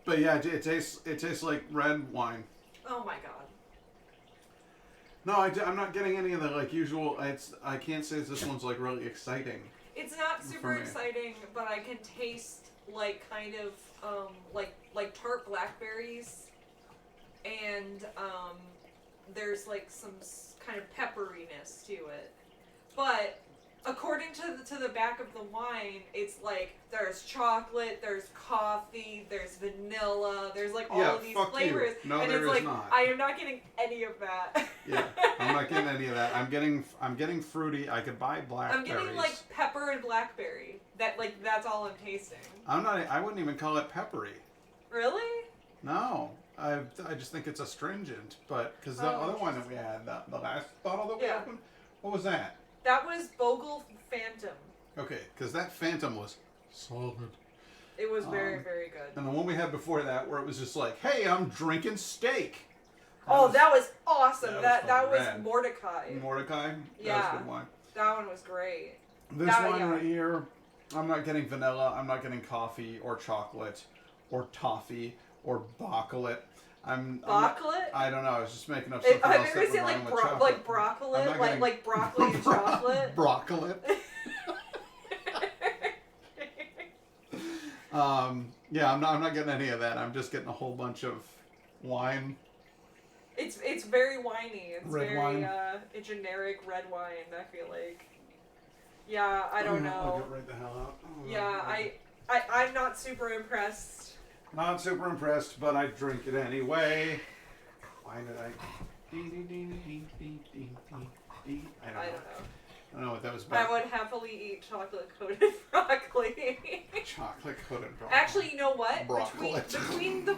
But yeah, it tastes like red wine. Oh my god. No, I'm not getting any of the like usual. I can't say this one's like really exciting. It's not super For me. exciting, but I can taste like kind of like tart blackberries, and there's like some kind of pepperiness to it. But according to the back of the wine, it's like there's chocolate, there's coffee, there's vanilla, there's like all of these fuck flavors, you. No, and there it's is like not. I am not getting any of that. Yeah, I'm not getting any of that. I'm getting fruity. I could buy I'm blackberries. getting like pepper and blackberry. That's all I'm tasting. I wouldn't even call it peppery. Really? No, I just think it's astringent. But because the other one that we had, the last bottle that we Yeah. opened, what was that? That was Bogle Phantom. Okay, because that Phantom was solid. It was very, very good. And the one we had before that, where it was just like, hey, I'm drinking steak. That was awesome. that was That was rad. Mordecai. Mordecai. Yeah. That was good wine. That one was great. This That- one yeah. right here, I'm not getting vanilla. I'm not getting coffee or chocolate or toffee or bacolit. Bacolit? I don't know. I was just making up something I else think that we would say rhyme like with chocolate. like broccoli, I'm not getting- like broccoli and chocolate. Broccoli. Yeah, I'm not getting any of that. I'm just getting a whole bunch of wine. It's very winey. It's Red very wine. a generic red wine. I feel like. Yeah, I don't I'll know. get right the hell out. Oh, Yeah, I'm not super impressed. Not super impressed, but I drink it anyway. Why did I? I don't know. I don't know. I don't know what that was I about. would happily eat chocolate coated broccoli. Chocolate coated broccoli. Actually, you know what? Broccoli. Between the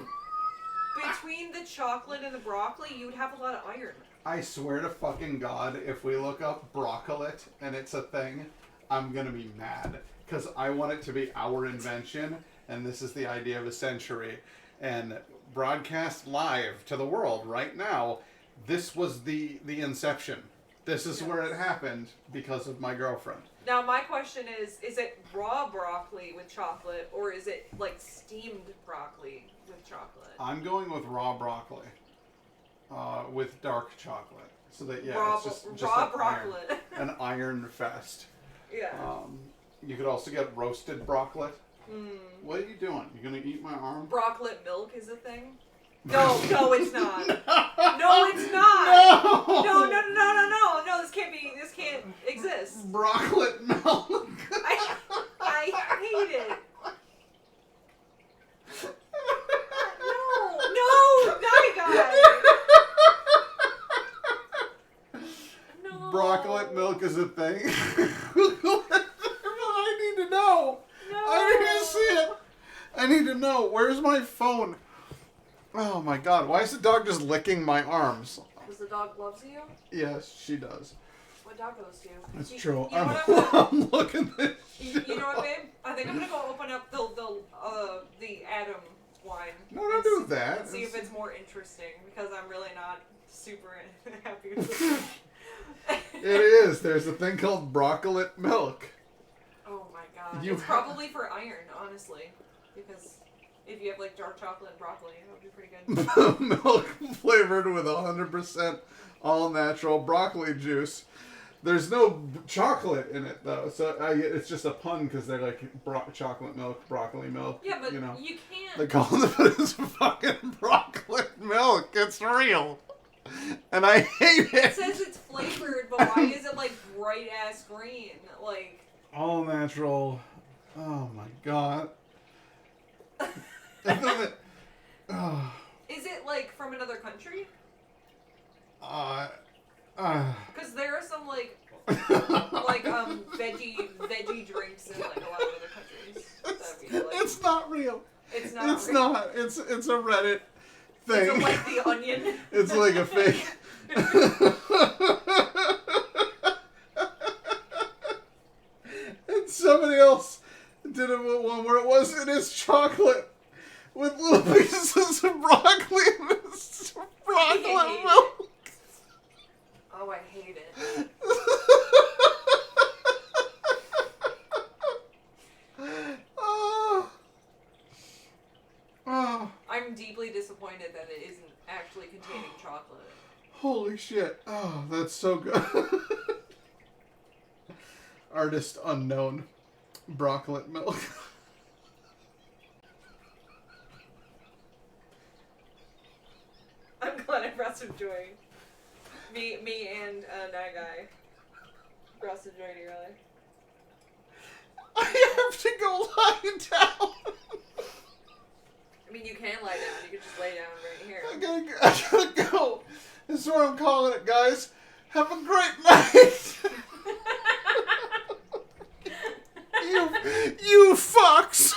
chocolate and the broccoli, you would have a lot of iron. I swear to fucking God, if we look up broccoli and it's a thing, I'm gonna be mad. Because I want it to be our invention, and this is the idea of a century. And broadcast live to the world right now, this was the inception. This is where it happened because of my girlfriend. Now, my question is it raw broccoli with chocolate, or is it like steamed broccoli with chocolate? I'm going with raw broccoli with dark chocolate. So that, yeah, raw, it's just raw an broccoli. Iron, an iron fest. Yeah. You could also get roasted broccoli. Mm. What are you doing? You gonna eat my arm? Broccoli milk is a thing? No, it's not. No, No, it's not. No, this can't exist. Broccoli milk. I hate it. No, die. No. Broccoli milk is a thing. I need to know. No. I need to see it. I need to know. Where's my phone? Oh my God! Why is the dog just licking my arms? Because the dog loves you? Yes, she does. What dog goes to? That's You- true. You know what I'm gonna, I'm looking at this. you know what, babe? I think I'm gonna go open up the Adam wine. No, don't and do s- that. and see if it's more interesting, because I'm really not super happy with it. It is. There's a thing called broccoli milk. Oh my god. You It's ha- probably for iron, honestly. Because if you have like dark chocolate and broccoli, that would be pretty good. Milk flavored with 100% all natural broccoli juice. There's no chocolate in it though, so it's just a pun because they're like chocolate milk, broccoli milk. Yeah, but you know, you can't. they call it as fucking broccoli milk. It's real, and I hate It it. says it's flavored, but why is it like bright ass green? Like. All natural. Oh my God. Oh. Is it like from another country? Uh, Because there are some like veggie drinks in like a lot of other countries. not real. It's not. It's not. It's a Reddit thing. It's like the Onion. It's like a fake. And somebody else did one where it is chocolate with little pieces of broccoli and it's broccoli milk. Oh, I hate it. Oh, I'm deeply disappointed that it isn't actually containing chocolate. holy shit. Oh, that's so good. Artist unknown. Broccoli milk. I'm glad I brought some joy. Me and that guy brought some joy together. I have to go lie down. I mean, you can lie down. You can just lay down right here. I gotta go. This is where I'm calling it, guys. Have a great night. you fucks.